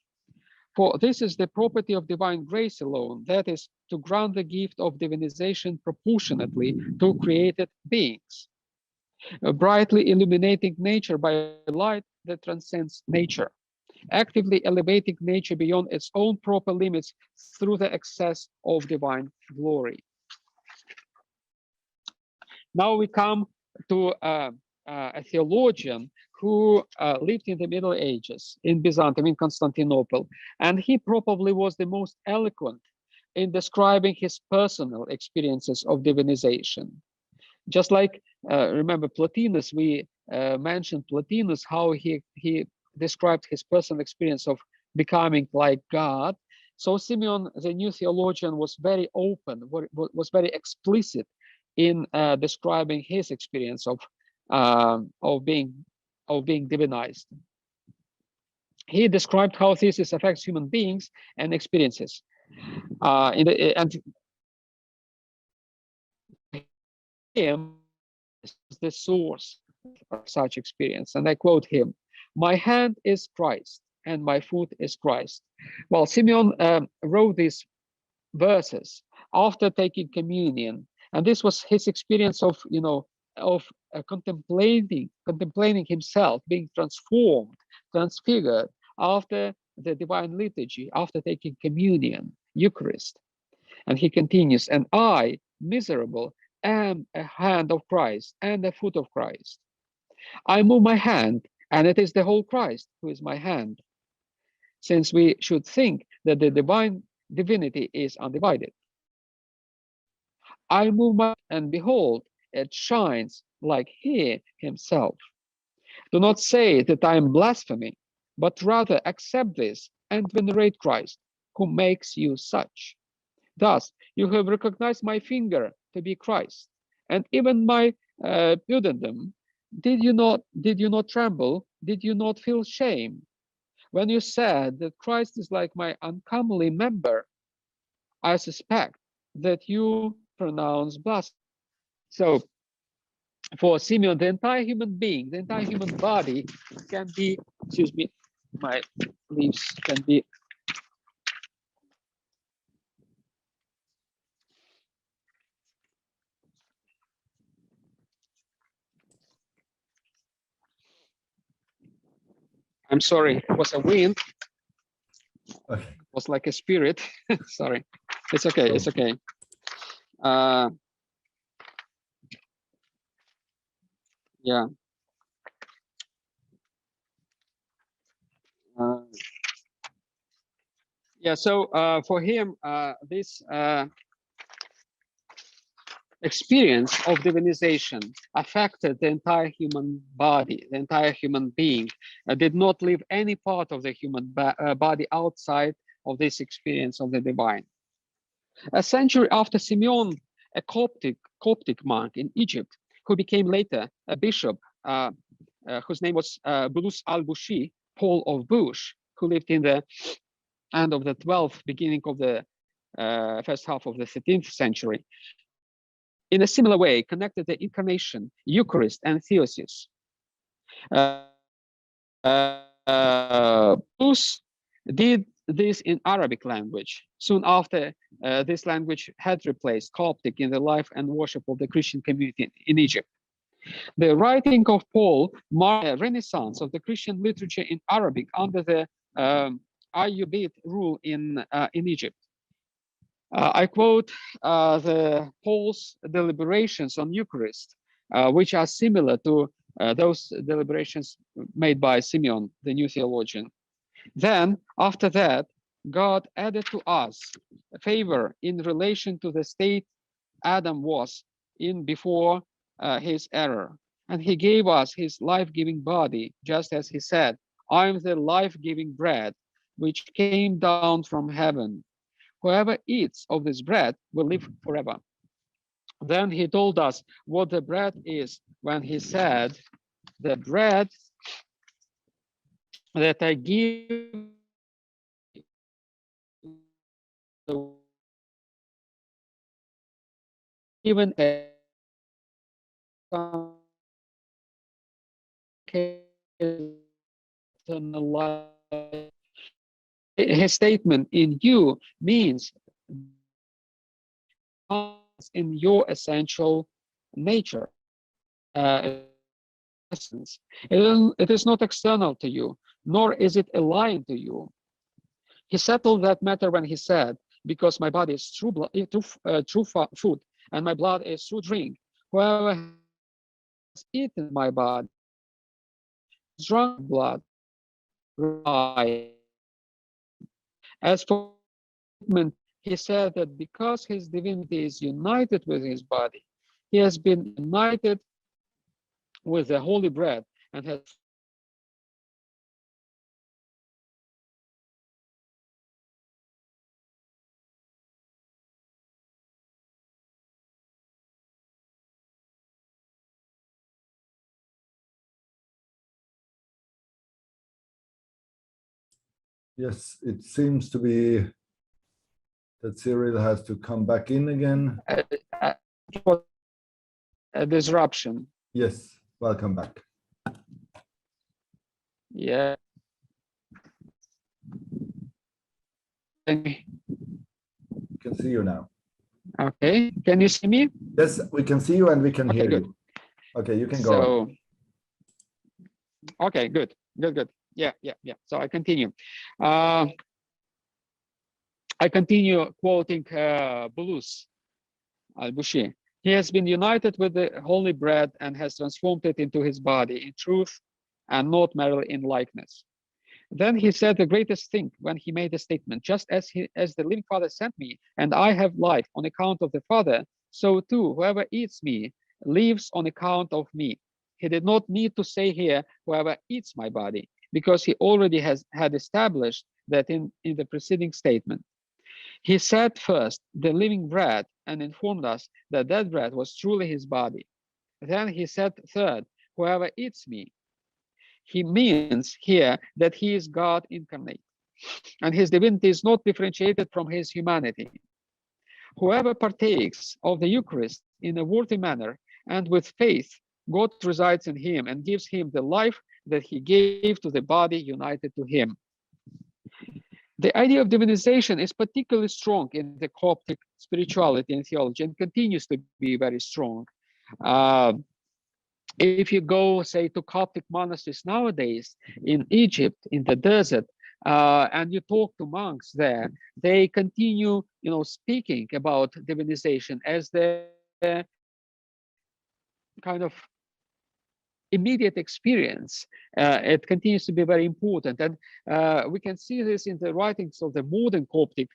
For this is the property of divine grace alone, that is, to grant the gift of divinization proportionately to created beings, brightly illuminating nature by light that transcends nature, actively elevating nature beyond its own proper limits through the excess of divine glory. Now we come to a theologian who lived in the Middle Ages in Byzantium, in Constantinople, and he probably was the most eloquent in describing his personal experiences of divinization. Just like, remember Plotinus, we mentioned Plotinus, how he described his personal experience of becoming like God. So Simeon, the new theologian, was very open, was very explicit in describing his experience of being divinized. He described how thesis affects human beings and experiences. And him is the source of such experience. And I quote him, "My hand is Christ and my foot is Christ." Well, Simeon wrote these verses after taking communion, and this was his experience of, contemplating himself being transformed, transfigured after the divine liturgy, after taking communion, Eucharist. And he continues, "And I, miserable, am a hand of Christ and a foot of Christ. I move my hand, and it is the whole Christ who is my hand, since we should think that the divine divinity is undivided. I move my, and behold, it shines like he himself. Do not say that I am blaspheming, but rather accept this and venerate Christ, who makes you such. Thus, you have recognized my finger to be Christ, and even my pudendum. Did you not tremble did you not feel shame when you said that Christ is like my uncomely member? I suspect that you pronounce blasphemy. So for Simeon, the entire human being, the entire human body can be, excuse me, my leaves can be, I'm sorry, it was a wind, Okay. it was like a spirit. Sorry, it's okay, it's okay. Uh, yeah. Uh, yeah, so for him, this experience of divinization affected the entire human body, the entire human being, did not leave any part of the human body outside of this experience of the divine. A century after Simeon, a Coptic monk in Egypt, who became later a bishop, whose name was Bulus al-Bushi, Paul of Bush, who lived in the end of the 12th, beginning of the first half of the 13th century, in a similar way connected the incarnation, Eucharist, and Theosis. Bulus did this in Arabic language. Soon after, this language had replaced Coptic in the life and worship of the Christian community in Egypt. The writing of Paul marked a renaissance of the Christian literature in Arabic under the Ayyubid rule in Egypt. I quote the Paul's deliberations on Eucharist, which are similar to those deliberations made by Simeon, the new theologian. Then, after that, God added to us a favor in relation to the state Adam was in before his error. And he gave us his life-giving body, just as he said, I am the life-giving bread, which came down from heaven. Whoever eats of this bread will live forever. Then he told us what the bread is when he said, the bread that I give even a life. His statement in you means in your essential nature, essence. It is not external to you, nor is it aligned to you. He settled that matter when he said, because my body is true food and my blood is true drink. Whoever has eaten my body, drunk blood, as for he said that because his divinity is united with his body, he has been united with the holy bread and has Yes, it seems to be that Cyril has to come back in again. a disruption. Yes, welcome back. Yeah. We can see you now. Okay, can you see me? Yes, we can see you and we can hear good. you. Okay, you can go on. Okay, good. Yeah. So I continue. I continue quoting Bulus al-Bushi. He has been united with the holy bread and has transformed it into his body in truth and not merely in likeness. Then he said the greatest thing when he made the statement, just as the living Father sent me, and I have life on account of the Father, so too whoever eats me lives on account of me. He did not need to say here, whoever eats my body, because he already had established that in the preceding statement. He said first, the living bread, and informed us that that bread was truly his body. Then he said third, whoever eats me. He means here that he is God incarnate, and his divinity is not differentiated from his humanity. Whoever partakes of the Eucharist in a worthy manner and with faith, God resides in him and gives him the life that he gave to the body united to him. The idea of divinization is particularly strong in the Coptic spirituality and theology and continues to be very strong. If you go, say, to Coptic monasteries nowadays in Egypt, in the desert, and you talk to monks there, they continue, speaking about divinization as the kind of immediate experience. It continues to be very important, and we can see this in the writings of the modern Coptic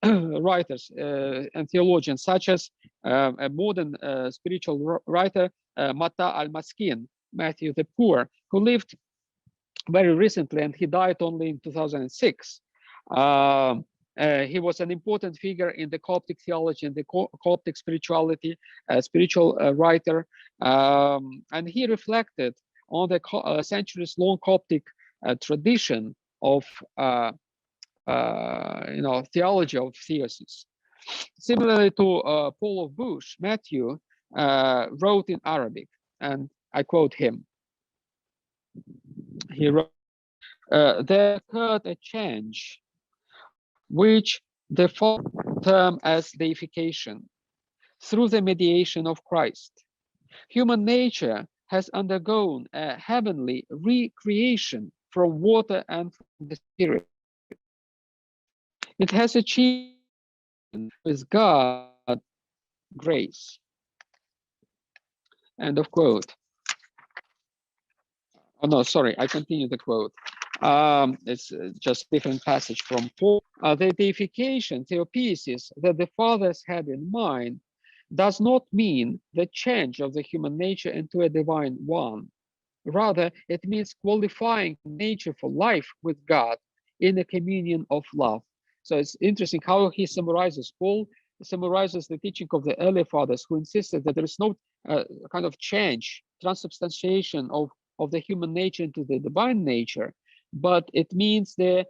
writers and theologians, such as a modern spiritual writer, Matta al-Maskin, Matthew the Poor, who lived very recently and he died only in 2006. He was an important figure in the Coptic theology and the Coptic spirituality, spiritual writer, and he reflected on the centuries-long Coptic tradition of theology of Theosis. Similarly to Paul of Bush, Matthew wrote in Arabic, and I quote him. He wrote, there occurred a change which the Father termed as deification through the mediation of Christ. Human nature has undergone a heavenly recreation from water and from the Spirit. It has achieved with God grace. End of quote. Oh no, sorry, I continue the quote. It's just different passage from Paul. The deification, theosis, that the fathers had in mind does not mean the change of the human nature into a divine one. Rather, it means qualifying nature for life with God in a communion of love. So it's interesting how he summarizes. Paul summarizes the teaching of the early fathers who insisted that there is no kind of change, transubstantiation of the human nature into the divine nature, but it means the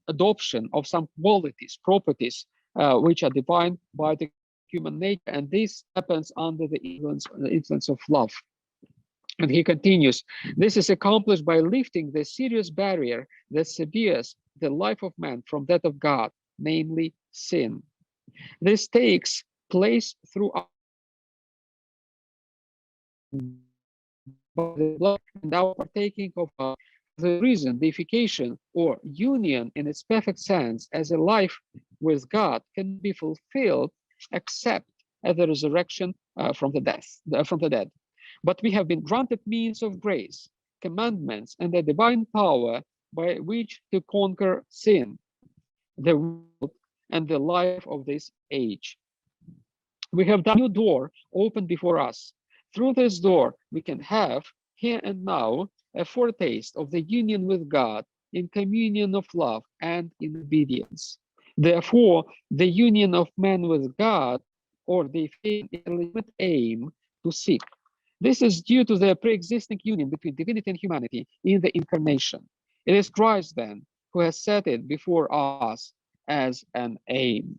adoption of some qualities, properties, which are divine by the human nature, and this happens under the influence of love. And he continues, this is accomplished by lifting the serious barrier that severes the life of man from that of God, namely sin. This takes place through the blood and our partaking of God. The reason deification or union in its perfect sense as a life with God can be fulfilled except at the resurrection from the dead. But we have been granted means of grace, commandments, and the divine power by which to conquer sin, the world, and the life of this age. We have that new door open before us. Through this door, we can have here and now a foretaste of the union with God in communion of love and in obedience. Therefore, the union of man with God, or the legitimate aim to seek. This is due to the pre-existing union between divinity and humanity in the incarnation. It is Christ, then, who has set it before us as an aim.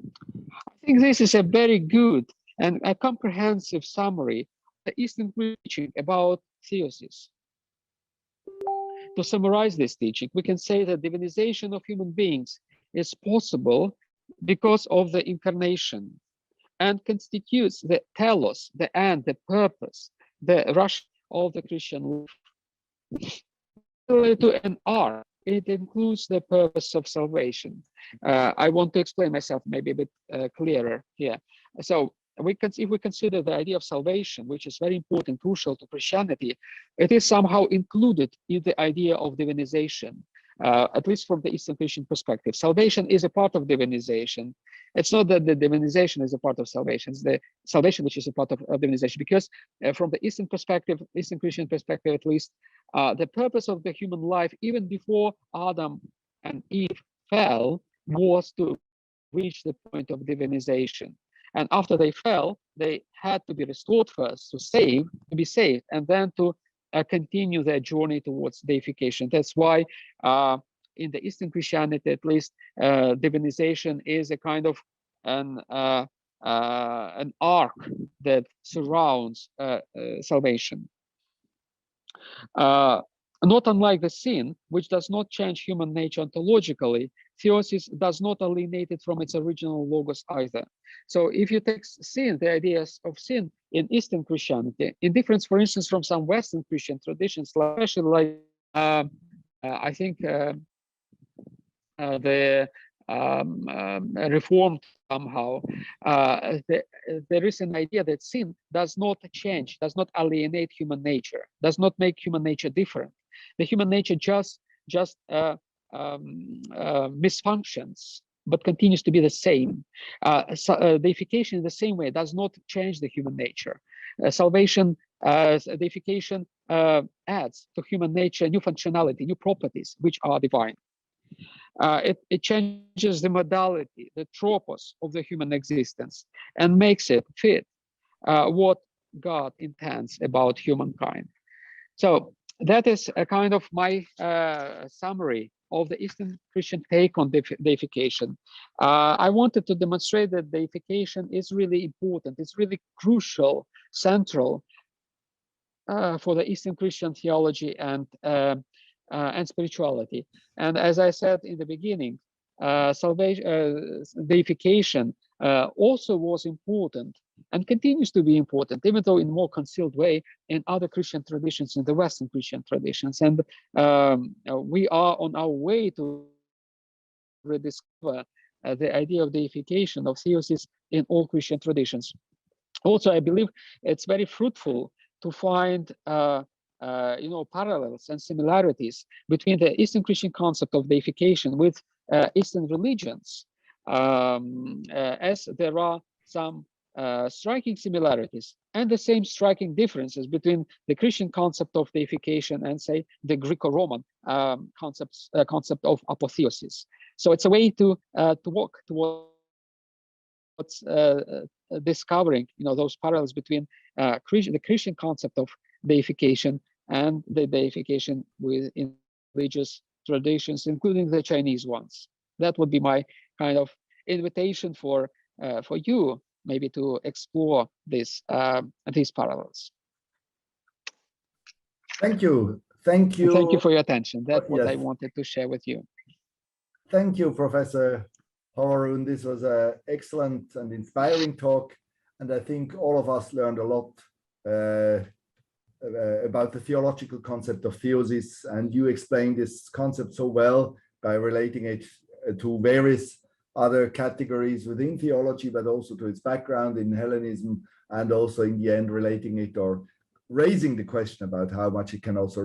I think this is a very good and a comprehensive summary of the Eastern teaching about theosis. To summarize this teaching, we can say that divinization of human beings is possible because of the incarnation and constitutes the telos, the end, the purpose, the rush of the Christian life. To an arc, it includes the purpose of salvation. I want to explain myself maybe a bit clearer here. So if we consider the idea of salvation, which is very important, crucial to Christianity, it is somehow included in the idea of divinization, at least from the Eastern Christian perspective. Salvation is a part of divinization. It's not that the divinization is a part of salvation, it's the salvation which is a part of divinization, because from the Eastern perspective, Eastern Christian perspective at least, the purpose of the human life, even before Adam and Eve fell, was to reach the point of divinization. And after they fell, they had to be restored first to be saved, and then to continue their journey towards deification. That's why in the Eastern Christianity, at least, divinization is a kind of an arc that surrounds salvation. Not unlike the sin, which does not change human nature ontologically, theosis does not alienate it from its original logos either. So if you take sin, the ideas of sin in Eastern Christianity, in difference, for instance, from some Western Christian traditions, especially like I think the Reformed somehow, there is an idea that sin does not change, does not alienate human nature, does not make human nature different. The human nature just misfunctions, but continues to be the same. Deification in the same way does not change the human nature. Salvation, deification adds to human nature new functionality, new properties, which are divine. It changes the modality, the tropos of the human existence, and makes it fit what God intends about humankind. So that is a kind of my summary of the Eastern Christian take on deification. I wanted to demonstrate that deification is really important. It's really crucial, central for the Eastern Christian theology and spirituality. And as I said in the beginning, deification also was important and continues to be important, even though in a more concealed way in other Christian traditions, in the Western Christian traditions. And we are on our way to rediscover the idea of deification, of theosis in all Christian traditions. Also, I believe it's very fruitful to find parallels and similarities between the Eastern Christian concept of deification with Eastern religions, as there are some striking similarities and the same striking differences between the Christian concept of deification and, say, the Greco-Roman concept of apotheosis. So it's a way to walk towards discovering, those parallels between the Christian concept of deification and the deification within religious traditions, including the Chinese ones. That would be my kind of invitation for you, maybe, to explore these parallels. Thank you. Thank you. Thank you for your attention. That's what I Yes. wanted to share with you. Thank you, Professor Hovorun. This was an excellent and inspiring talk, and I think all of us learned a lot about the theological concept of theosis, and you explained this concept so well by relating it to various other categories within theology, but also to its background in Hellenism, and also in the end relating it or raising the question about how much it can also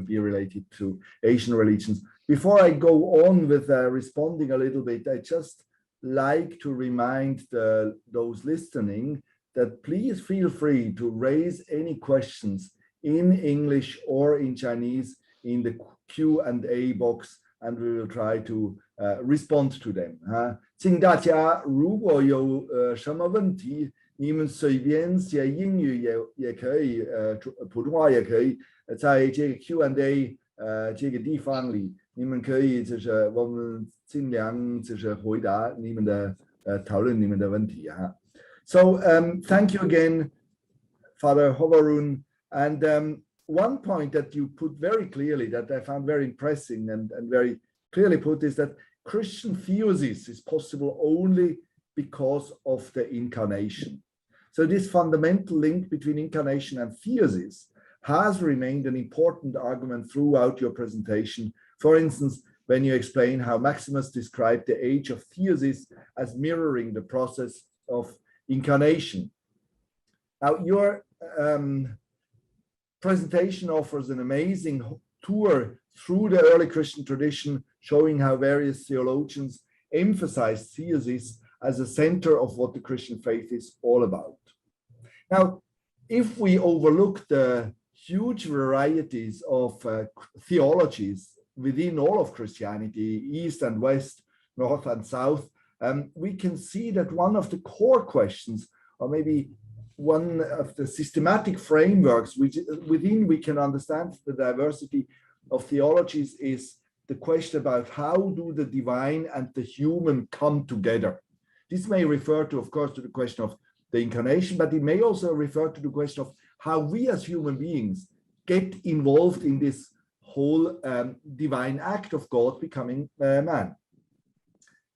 be related to Asian religions. Before I go on with responding a little bit, I just like to remind those listening that please feel free to raise any questions in English or in Chinese in the Q&A box, and we will try to respond to them. 请大家如果有什么问题，你们随便写英语也可以，普通话也可以，在这个 Q&A 这个地方里，你们可以就是我们尽量就是回答你们的讨论你们的问题哈。So thank you again, Father Hovorun. And one point that you put very clearly that I found very impressive and very clearly put is that Christian theosis is possible only because of the incarnation. So this fundamental link between incarnation and theosis has remained an important argument throughout your presentation. For instance, when you explain how Maximus described the age of theosis as mirroring the process of incarnation. Now, your presentation offers an amazing tour through the early Christian tradition, showing how various theologians emphasized theosis as a center of what the Christian faith is all about. Now, if we overlook the huge varieties of theologies within all of Christianity, East and West, North and South, we can see that one of the core questions, or maybe one of the systematic frameworks within we can understand the diversity of theologies, is the question about how do the divine and the human come together. This may refer to, of course, to the question of the incarnation, but it may also refer to the question of how we as human beings get involved in this whole divine act of God becoming man.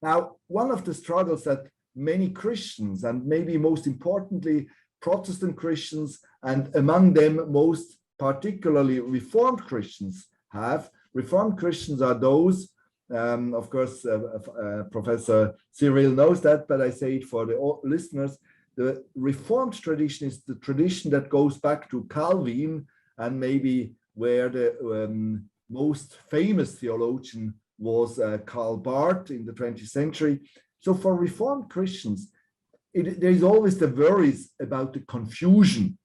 Now, one of the struggles that many Christians, and maybe most importantly Protestant Christians, and among them most particularly Reformed Christians have. Reformed Christians are those, of course, Professor Cyril knows that, but I say it for the listeners. The Reformed tradition is the tradition that goes back to Calvin, and maybe where the most famous theologian was Karl Barth in the 20th century. So for Reformed Christians, there is always the worries about the confusion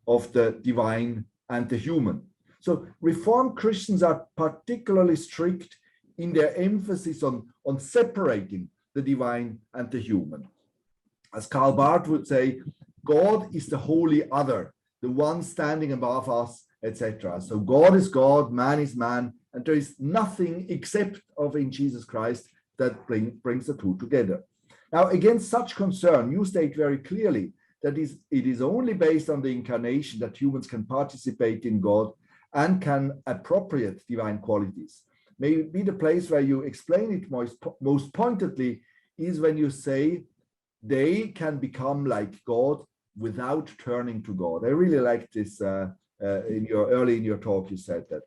of the divine and the human. So Reformed Christians are particularly strict in their emphasis on separating the divine and the human. As Karl Barth would say, God is the holy other, the one standing above us, etc. So God is God, man is man, and there is nothing except of in Jesus Christ that brings the two together. Now, against such concern, you state very clearly that it is only based on the incarnation that humans can participate in God and can appropriate divine qualities. Maybe the place where you explain it most pointedly is when you say they can become like God without turning to God. I really like this. Early in your talk, you said that.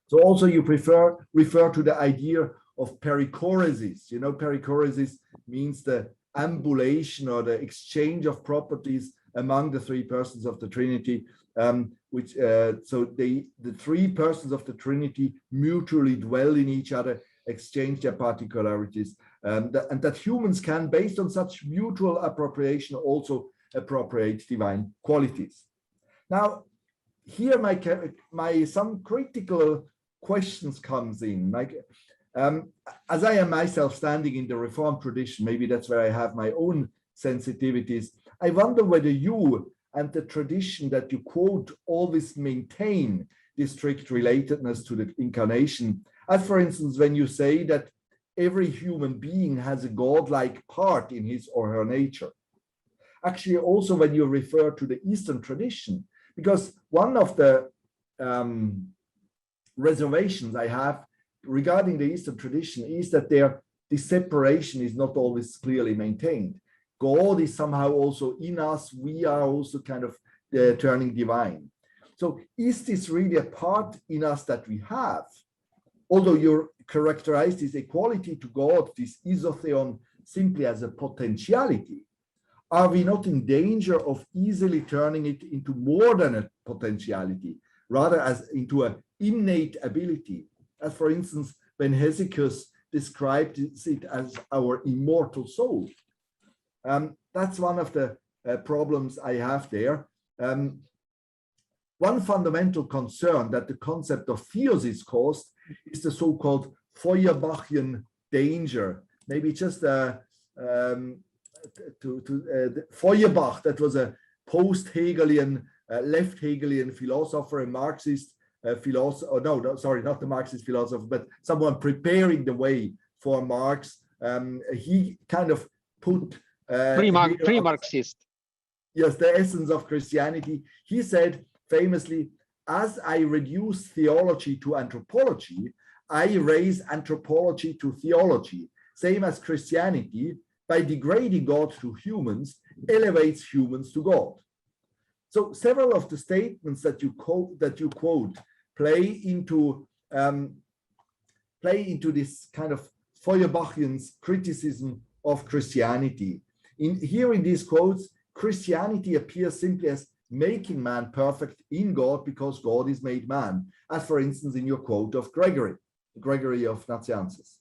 So also you refer to the idea of perichoresis. You know, perichoresis means the ambulation or the exchange of properties among the three persons of the Trinity, so the three persons of the Trinity mutually dwell in each other, exchange their particularities, and that humans can, based on such mutual appropriation, also appropriate divine qualities. Now, here my some critical questions comes in, like as I am myself standing in the Reformed tradition, maybe that's where I have my own sensitivities. I wonder whether you and the tradition that you quote always maintain this strict relatedness to the incarnation. As for instance, when you say that every human being has a godlike part in his or her nature. Actually, also when you refer to the Eastern tradition, because one of the reservations I have regarding the Eastern tradition is that this separation is not always clearly maintained. God is somehow also in us. We are also kind of turning divine. So is this really a part in us that we have? Although you characterize this equality to God, this isotheon, simply as a potentiality, are we not in danger of easily turning it into more than a potentiality, rather as into an innate ability? As for instance, when Hesychus described it as our immortal soul. That's one of the problems I have there. One fundamental concern that the concept of theosis caused is the so-called Feuerbachian danger. Maybe just Feuerbach, that was a post-Hegelian, left-Hegelian philosopher and Marxist philosopher. Oh, no, sorry, not the Marxist philosopher, but someone preparing the way for Marx. He kind of put pre-Marxist. Yes, the essence of Christianity. He said famously, as I reduce theology to anthropology, I raise anthropology to theology. Same as Christianity, by degrading God to humans, elevates humans to God. So several of the statements that you quote play into this kind of Feuerbachian's criticism of Christianity. Here in these quotes, Christianity appears simply as making man perfect in God because God is made man, as for instance in your quote of Gregory of Nazianzus.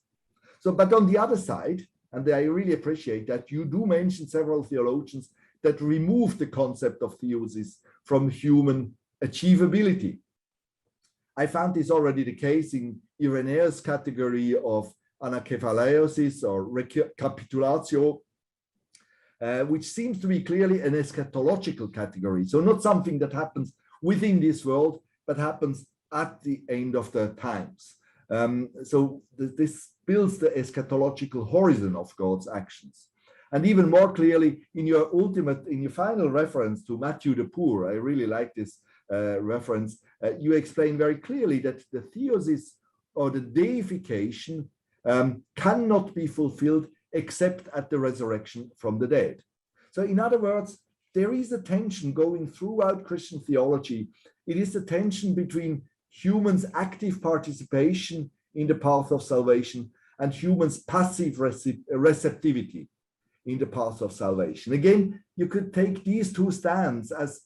So, but on the other side, and I really appreciate that, you do mention several theologians that remove the concept of theosis from human achievability. I found this already the case in Irenaeus' category of anakephalaiosis or recapitulatio, which seems to be clearly an eschatological category. So not something that happens within this world, but happens at the end of the times. So this builds the eschatological horizon of God's actions. And even more clearly, in your final reference to Matthew the Poor, I really like this reference, you explain very clearly that the theosis or the deification cannot be fulfilled except at the resurrection from the dead. So in other words, there is a tension going throughout Christian theology. It is a tension between humans' active participation in the path of salvation and humans' passive receptivity in the path of salvation. Again, you could take these two stands as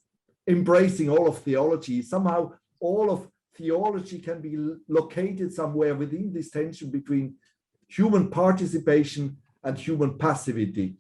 embracing all of theology. Somehow all of theology can be located somewhere within this tension between human participation and human passivity.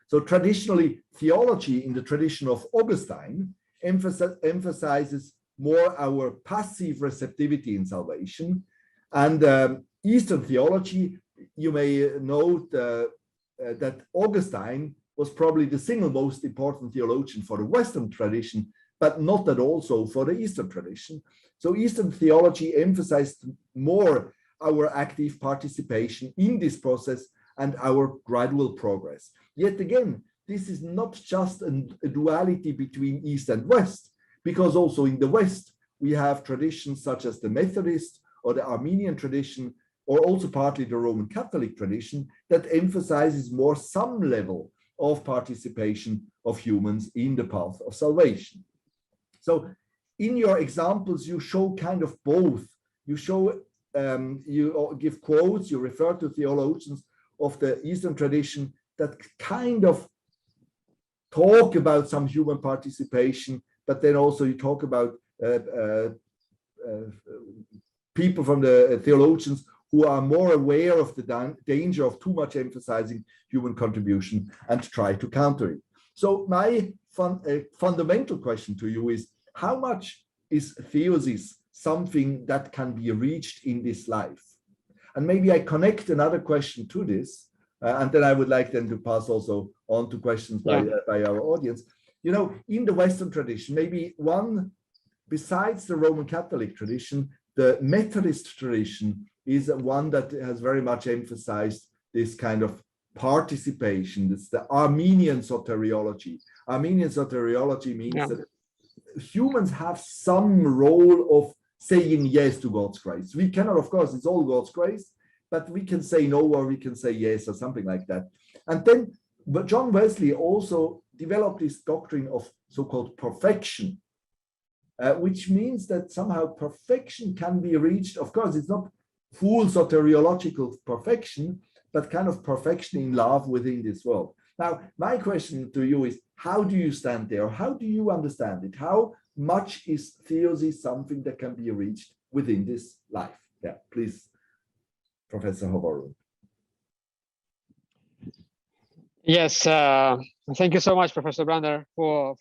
So traditionally, theology in the tradition of Augustine emphasizes more our passive receptivity in salvation. And Eastern theology, you may note that Augustine was probably the single most important theologian for the Western tradition, but not at all so for the Eastern tradition. So Eastern theology emphasized more our active participation in this process and our gradual progress. Yet again, this is not just a duality between East and West, because also in the West, we have traditions such as the Methodist or the Armenian tradition, or also partly the Roman Catholic tradition, that emphasizes more some level of participation of humans in the path of salvation. So in your examples, you show kind of both. You show, you give quotes, you refer to theologians of the Eastern tradition that kind of talk about some human participation, but then also you talk about people from the theologians who are more aware of the danger of too much emphasizing human contribution and try to counter it. So my fundamental question to you is, how much is theosis something that can be reached in this life? And maybe I connect another question to this, and then I would like then to pass also on to questions by our audience. You know, in the Western tradition, maybe one, besides the Roman Catholic tradition, the Methodist tradition is one that has very much emphasized this kind of participation. It's the Armenian soteriology. Armenian soteriology means that humans have some role of saying yes to God's grace. We cannot, of course, it's all God's grace, but we can say no or we can say yes or something like that. And then, but John Wesley also developed this doctrine of so-called perfection, which means that somehow perfection can be reached. Of course, it's not full soteriological perfection, but kind of perfection in love within this world. Now, my question to you is, how do you stand there? How do you understand it? How much is theosis something that can be reached within this life? Yeah, please, Professor Hovorun. Yes, thank you so much, Professor Brander, for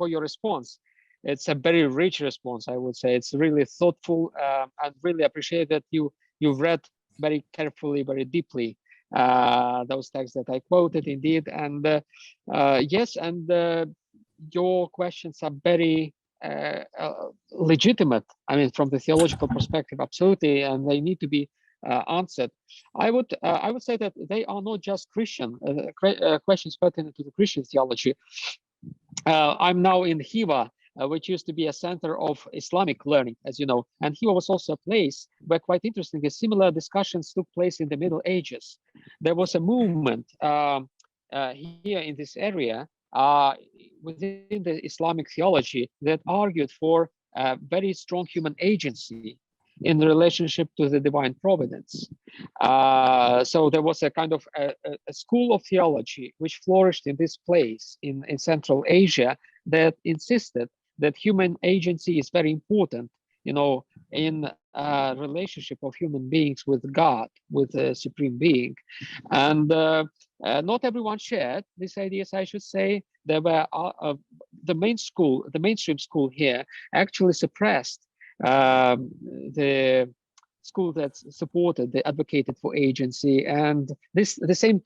your response. It's a very rich response, I would say. It's really thoughtful. I really appreciate that you've read very carefully, very deeply those texts that I quoted, indeed. And yes, and your questions are very legitimate. I mean, from the theological perspective, absolutely, and they need to be answered. I would say that they are not just Christian questions pertinent to the Christian theology. I'm now in Hiva, which used to be a center of Islamic learning, as you know, and Hiva was also a place where, quite interestingly, similar discussions took place in the Middle Ages. There was a movement here in this area within the Islamic theology that argued for very strong human agency in relationship to the divine providence. So there was a kind of a school of theology which flourished in this place in Central Asia that insisted that human agency is very important, you know, in relationship of human beings with God, with the supreme being. And not everyone shared these ideas, I should say. There were the mainstream school here actually suppressed the school that supported, they advocated for agency, and the same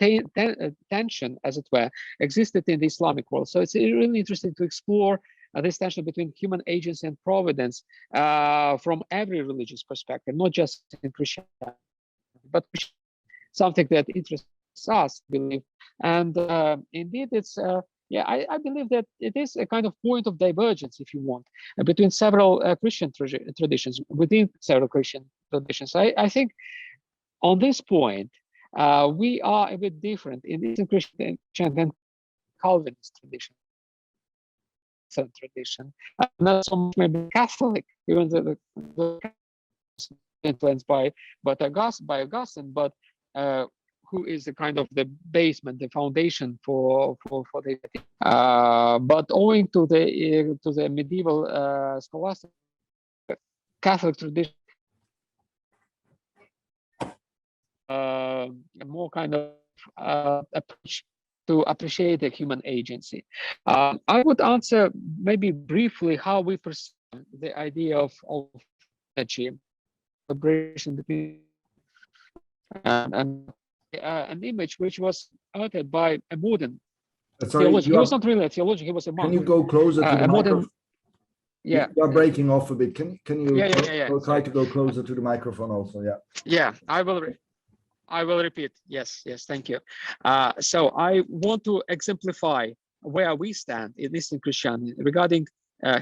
tension, as it were, existed in the Islamic world. So it's really interesting to explore this tension between human agency and providence from every religious perspective, not just in Christianity, but something that interests us, I believe. And indeed, it's yeah, I believe that it is a kind of point of divergence, if you want, between several Christian traditions, within several Christian traditions. I think on this point, we are a bit different in Eastern Christian than Calvinist tradition. Not so much maybe Catholic, even the influenced by Augustine, but who is the kind of the basement, the foundation for the but owing to the medieval scholastic Catholic tradition, a more kind of approach to appreciate the human agency. I would answer maybe briefly how we perceive the idea of energy, vibration between and an image which was uttered by a modern theologian. He was not really a theologian; he was a monk. Can you go closer to the microphone? Yeah, you are breaking off a bit. Can you try to go closer to the microphone also? Yeah. Yeah, I will repeat. Yes, thank you. So I want to exemplify where we stand in Eastern Christianity regarding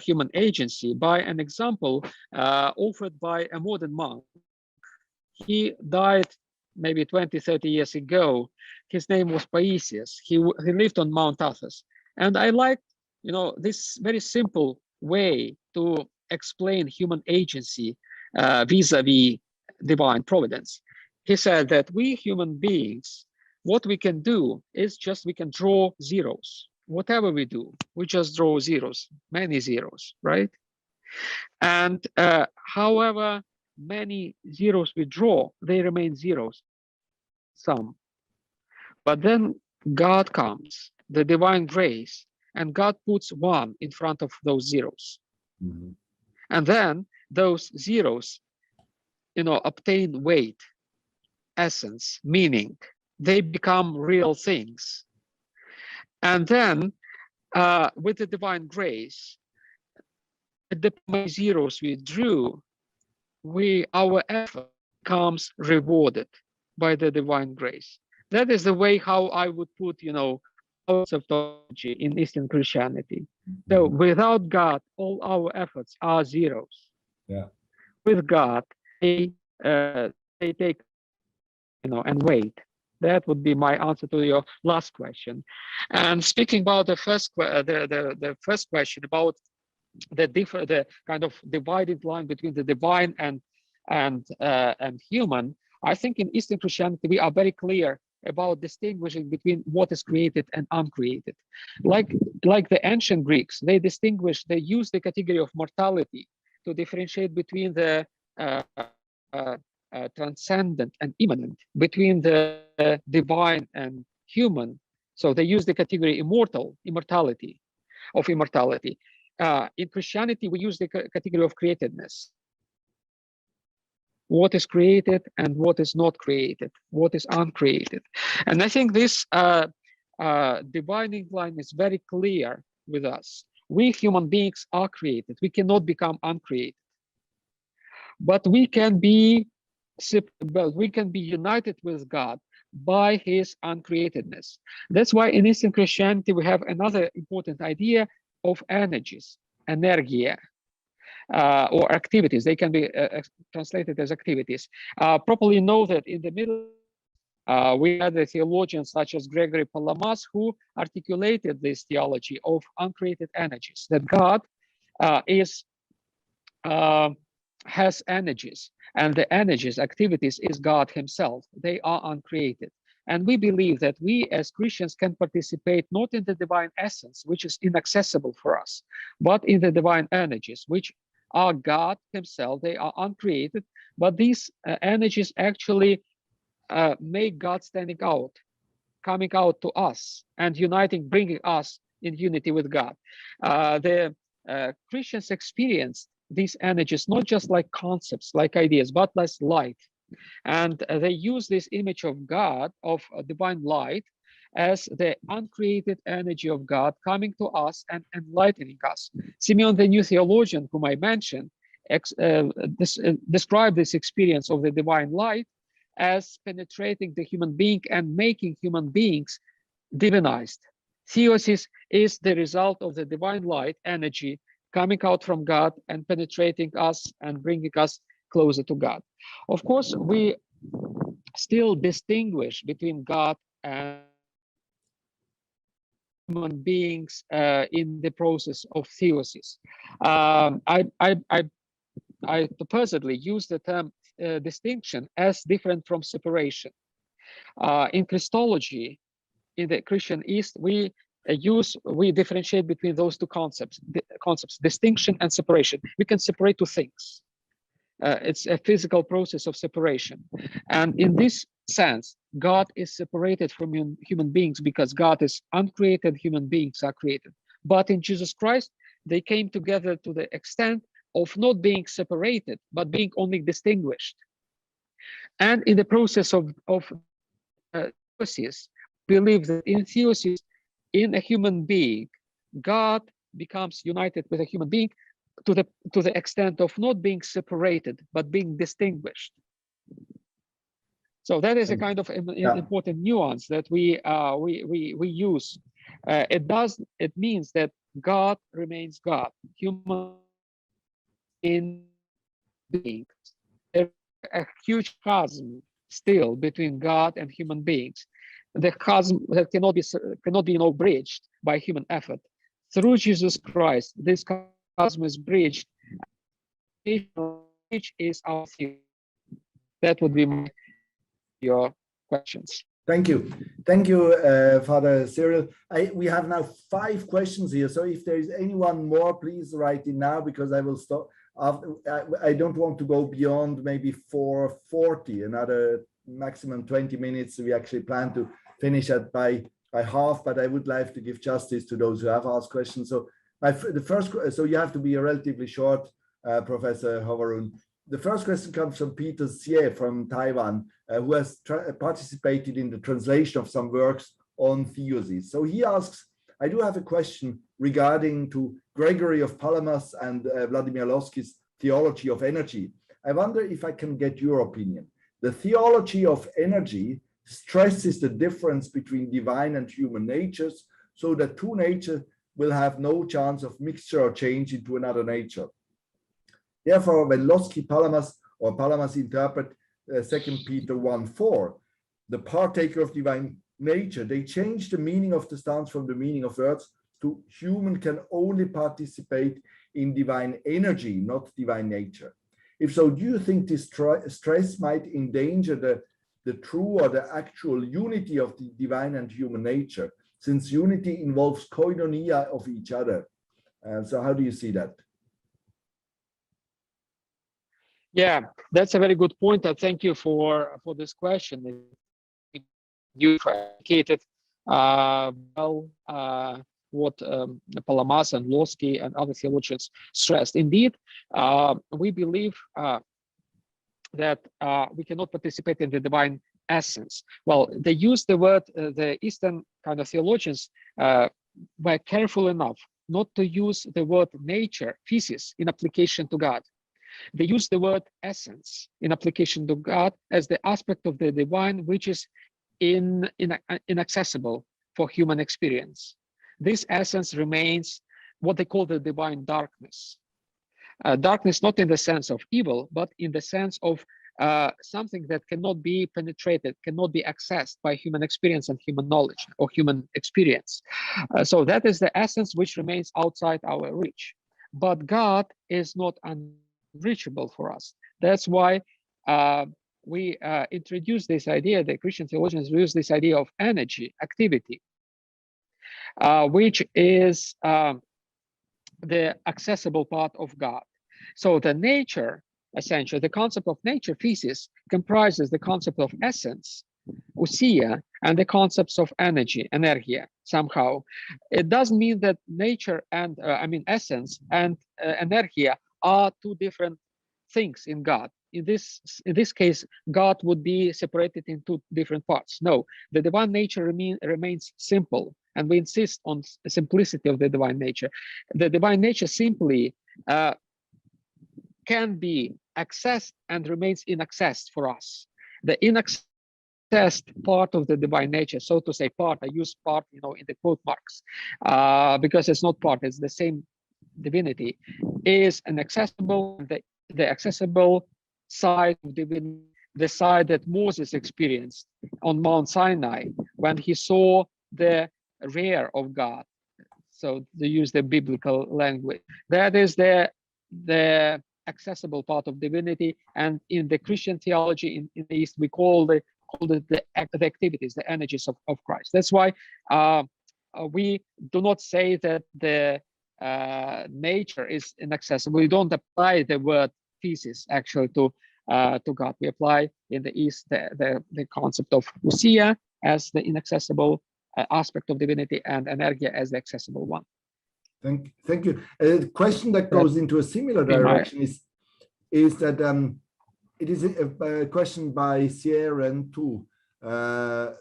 human agency by an example offered by a modern monk. He died maybe 20, 30 years ago. His name was Theosis. He lived on Mount Athos. And I like, this very simple way to explain human agency vis-a-vis divine providence. He said that we human beings, what we can do is just we can draw zeros. Whatever we do, we just draw zeros, many zeros, right? And however many zeros we draw, they remain zeros, some. But then God comes, the divine grace, and God puts one in front of those zeros. Mm-hmm. And then those zeros, obtain weight, essence, meaning. They become real things. And then with the divine grace, the zeros we drew, our effort becomes rewarded by the divine grace. That is the way how I would put, our theology in Eastern Christianity. So without God, all our efforts are zeros. Yeah. With God, they take, and wait. That would be my answer to your last question. And speaking about the first question about the kind of divided line between the divine and human, I think in Eastern Christianity we are very clear about distinguishing between what is created and uncreated. Like the ancient Greeks, they use the category of mortality to differentiate between the transcendent and immanent, between the divine and human. So they use the category immortality. In Christianity, we use the category of createdness. What is created and what is not created, what is uncreated. And I think this dividing line is very clear with us. We human beings are created. We cannot become uncreated. But we can be united with God by his uncreatedness. That's why in Eastern Christianity, we have another important idea of energies, energia, or activities. They can be translated as activities. Properly know that in the Middle we had a theologian such as Gregory Palamas who articulated this theology of uncreated energies, that God has energies, and the energies, activities, is God himself. They are uncreated. And we believe that we as Christians can participate not in the divine essence, which is inaccessible for us, but in the divine energies, which are God himself. They are uncreated, but these energies actually make God standing out, coming out to us and uniting, bringing us in unity with God. The Christians experienced these energies not just like concepts, like ideas, but as light. And they use this image of God, of divine light, as the uncreated energy of God coming to us and enlightening us. Simeon, the new theologian, whom I mentioned, described this experience of the divine light as penetrating the human being and making human beings divinized. Theosis is the result of the divine light energy coming out from God and penetrating us and bringing us closer to God. Of course, we still distinguish between God and human beings in the process of theosis. I supposedly use the term distinction as different from separation. In Christology, in the Christian East, we differentiate between those two concepts, distinction and separation. We can separate two things. It's a physical process of separation. And in this sense, God is separated from human beings because God is uncreated, human beings are created. But in Jesus Christ, they came together to the extent of not being separated, but being only distinguished. And in the process of theosis, believe that in theosis, in a human being, God becomes united with a human being to the extent of not being separated, but being distinguished. So that is a kind of important nuance that we use. It means that God remains God. Human in beings. There's a huge chasm still between God and human beings. The chasm that cannot be bridged by human effort. Through Jesus Christ, this chasm is bridged, which is our theory. That would be your questions. Thank you, Father Cyril. We have now 5 questions here, so if there is anyone more, please write it now, because I will stop. I don't want to go beyond maybe 4:40, another maximum 20 minutes. We actually plan to finish it by half, but I would like to give justice to those who have asked questions. So so you have to be relatively short, Professor Hovorun. The first question comes from Peter Xie from Taiwan, who has participated in the translation of some works on theosis. So he asks, I do have a question regarding to Gregory of Palamas and Vladimir Lossky's theology of energy. I wonder if I can get your opinion. The theology of energy stresses the difference between divine and human natures, so that two natures will have no chance of mixture or change into another nature. Therefore, when Lossky Palamas interpret 2 Peter 1:4, the partaker of divine nature, they change the meaning of the stance from the meaning of words to human can only participate in divine energy, not divine nature. If so, do you think this stress might endanger the true or the actual unity of the divine and human nature, since unity involves koinonia of each other? So how do you see that? Yeah, that's a very good point. Thank you for this question. You indicated what Palamas and Lossky and other theologians stressed. Indeed, we believe that we cannot participate in the divine essence. Well, they use the word, the Eastern kind of theologians were careful enough not to use the word nature, thesis, in application to God. They use the word essence in application to God as the aspect of the divine which is inaccessible for human experience. This essence remains what they call the divine darkness. Darkness not in the sense of evil, but in the sense of something that cannot be penetrated, cannot be accessed by human experience and human knowledge or human experience. So that is the essence which remains outside our reach. But God is not unreachable for us. That's why we introduce this idea, the Christian theologians use this idea of energy, activity, which is the accessible part of God. So the nature, essentially, the concept of nature, thesis, comprises the concept of essence, ousia, and the concepts of energy, energia, somehow. It doesn't mean that nature and, essence and energia are two different things in God. In this case, God would be separated in two different parts. No, the divine nature remains simple, and we insist on simplicity of the divine nature. The divine nature simply can be accessed and remains inaccessed for us. The inaccessed part of the divine nature, so to say, part, I use part, in the quote marks, because it's not part, it's the same divinity, is inaccessible. The accessible side of divinity, the side that Moses experienced on Mount Sinai when he saw the rear of God. So to use the biblical language, that is the accessible part of divinity. And in the Christian theology in the East, we call it the activities, the energies of Christ. That's why we do not say that the nature is inaccessible. We don't apply the word thesis actually to God. We apply in the East the concept of ousia as the inaccessible aspect of divinity and energia as the accessible one. Thank you. A question that goes into a similar direction is that it is a question by Sierren too. Tau.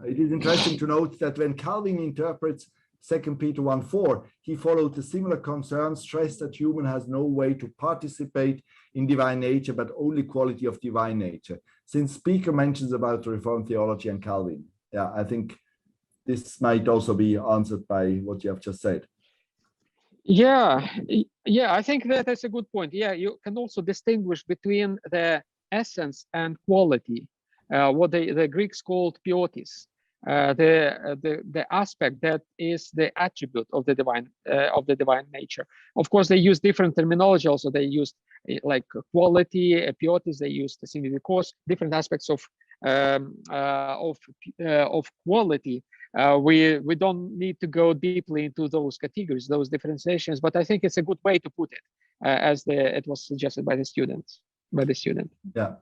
It is interesting to note that when Calvin interprets 2 Peter 1:4, he followed a similar concern, stressed that human has no way to participate in divine nature, but only quality of divine nature. Since speaker mentions about Reformed theology and Calvin, yeah, I think this might also be answered by what you have just said. Yeah, I think that's a good point. Yeah, you can also distinguish between the essence and quality, what the Greeks called Theosis, the aspect that is the attribute of the divine nature. Of course, they use different terminology. Also, they use like quality, Theosis. They use the same because different aspects of quality. We don't need to go deeply into those categories, those differentiations, but I think it's a good way to put it, as it was suggested by the student. Yeah,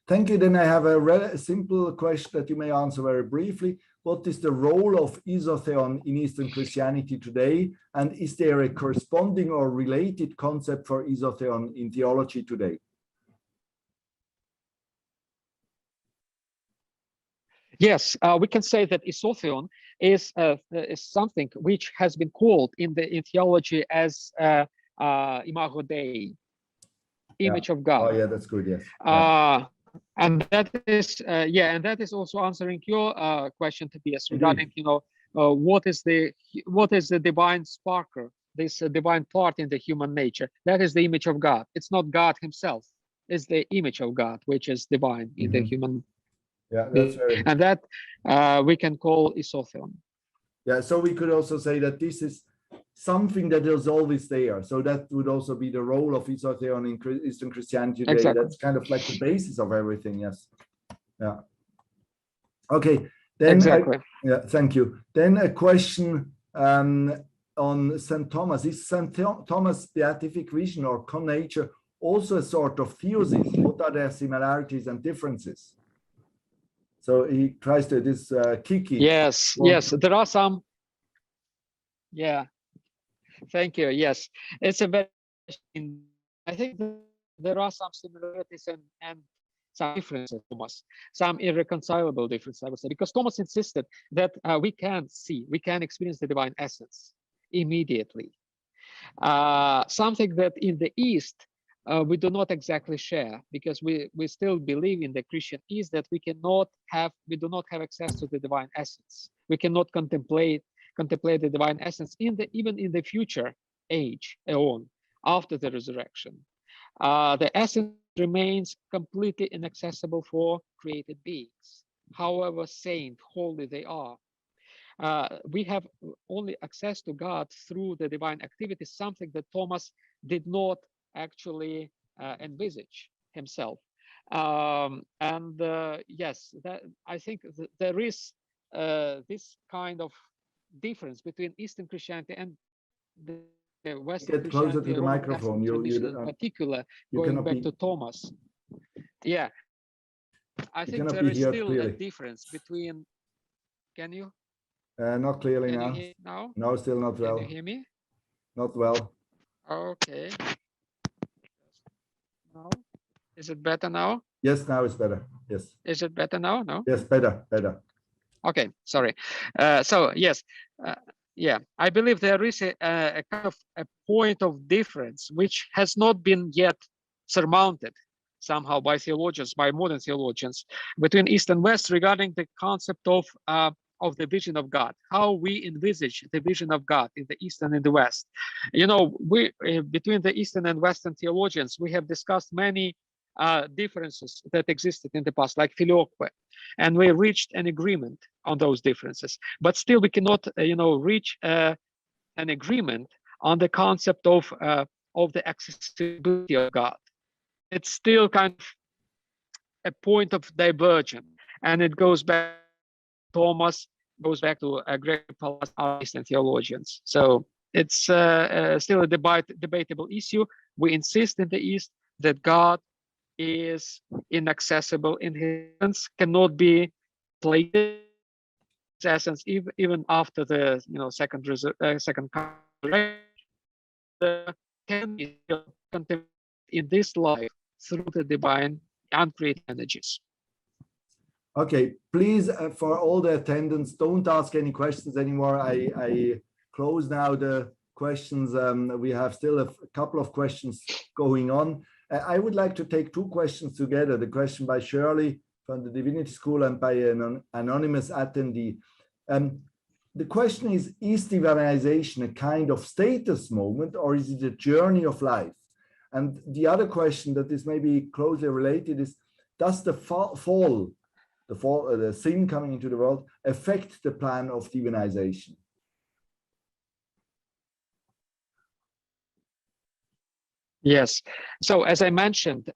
thank you. Then I have a simple question that you may answer very briefly. What is the role of isotheon in Eastern Christianity today? And is there a corresponding or related concept for isotheon in theology today? Yes, we can say that isotheon is something which has been called in theology as imago Dei, image of God. Oh yeah, that's good. Yes. And that is also answering your question, Tobias, regarding what is the divine sparker, this divine part in the human nature. That is the image of God. It's not God himself. It's the image of God which is divine in the human. Yeah, that's very. And that we can call isotheon. Yeah, so we could also say that this is something that is always there. So that would also be the role of isotheon in Eastern Christianity today. Exactly. That's kind of like the basis of everything. Yes. Yeah. Okay. Then exactly. Thank you. Then a question on St. Thomas. Is St. Thomas' beatific vision or connature also a sort of theosis? What are their similarities and differences? So he tries to Kiki. Yes, there are some. Yeah, thank you. Yes, it's a very. I think there are some similarities and some differences, Thomas. Some irreconcilable differences, I would say, because Thomas insisted that we can experience the divine essence immediately. Something that in the East we do not exactly share, because we still believe in the Christian East that we do not have access to the divine essence. We cannot contemplate the divine essence even in the future age aeon after the resurrection. The essence remains completely inaccessible for created beings, however saint, holy they are. We have only access to God through the divine activity, something that Thomas did not actually envisage himself. Yes, I think there is this kind of difference between Eastern Christianity and the Western Get closer Christianity, to the Roman microphone. Catholic tradition in particular, going back to Thomas. Yeah, I think there is still a difference between. Can you? Not clearly now. Now? No, still not well. Can you hear me? Not well. Okay. No? Is it better now? Yes, now it's better. Yes. Is it better now? No? Yes, better, better. Okay, sorry. So yes, uh, yeah, I believe there is a kind of a point of difference which has not been yet surmounted somehow by theologians, by modern theologians, between East and West regarding the concept of the vision of God, how we envisage the vision of God in the East and in the West. You know, we between the Eastern and Western theologians, we have discussed many differences that existed in the past, like filioque, and we reached an agreement on those differences. But still, we cannot, reach an agreement on the concept of the accessibility of God. It's still kind of a point of divergence, and it goes back to Thomas, goes back to Gregory Palamas, our Eastern theologians. So it's still a debatable issue. We insist in the East that God is inaccessible in his essence, cannot be plated his essence even after the second resurrection, can be still contemplated in this life through the divine uncreated energies. Okay, please, for all the attendants, don't ask any questions anymore. I close now the questions. We have still a couple of questions going on. I would like to take two questions together. The question by Shirley from the Divinity School and by an anonymous attendee. The question is divinization a kind of status moment, or is it a journey of life? And the other question that is maybe closely related is, does the the sin coming into the world affect the plan of divinization? Yes. So as I mentioned,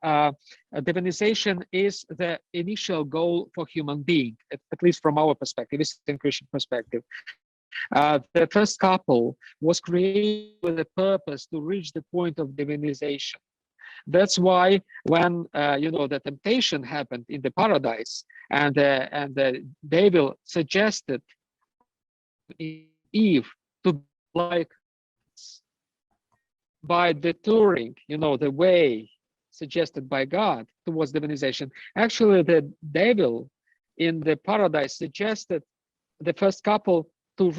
divinization is the initial goal for human being, at least from our perspective, Eastern Christian perspective. The first couple was created with a purpose to reach the point of divinization. That's why when the temptation happened in the paradise, and the devil suggested Eve to be like by detouring, the way suggested by God towards divinization. Actually, the devil in the paradise suggested the first couple to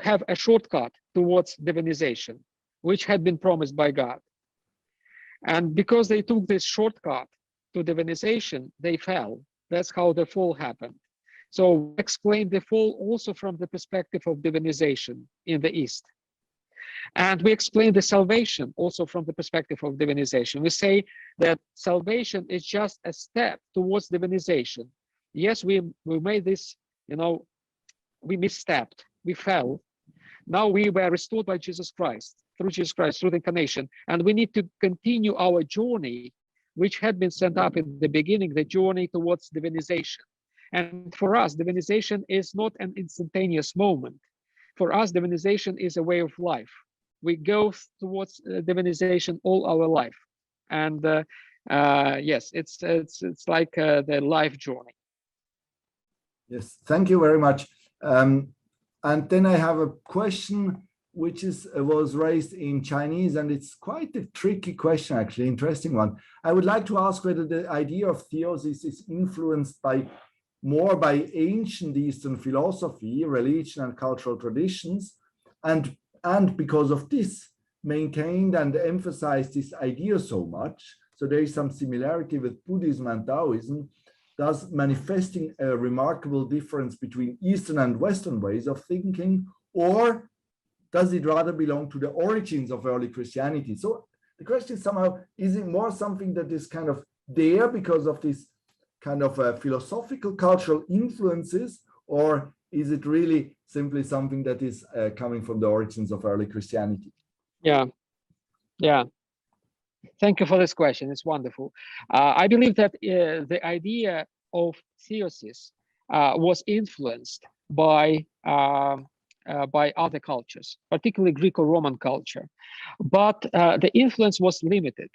have a shortcut towards divinization, which had been promised by God. And because they took this shortcut to divinization, they fell. That's how the fall happened. So explain the fall also from the perspective of divinization in the East. And we explain the salvation also from the perspective of divinization. We say that salvation is just a step towards divinization. Yes, we made this, we misstepped, we fell. Now we were restored by Jesus Christ, through the incarnation. And we need to continue our journey, which had been set up in the beginning, the journey towards divinization. And for us, divinization is not an instantaneous moment. For us, divinization is a way of life. We go towards divinization all our life. And yes, it's like the life journey. Yes, thank you very much. And then I have a question which was raised in Chinese, and it's quite a tricky question, actually, interesting one. I would like to ask whether the idea of theosis is influenced more by ancient Eastern philosophy, religion, and cultural traditions, and because of this, maintained and emphasized this idea so much. So there is some similarity with Buddhism and Taoism, thus manifesting a remarkable difference between Eastern and Western ways of thinking, or does it rather belong to the origins of early Christianity? So the question is somehow, is it more something that is kind of there because of this kind of philosophical cultural influences, or is it really simply something that is coming from the origins of early Christianity? Yeah. Thank you for this question. It's wonderful. I believe that the idea of theosis was influenced by other cultures, particularly Greco-Roman culture. But the influence was limited.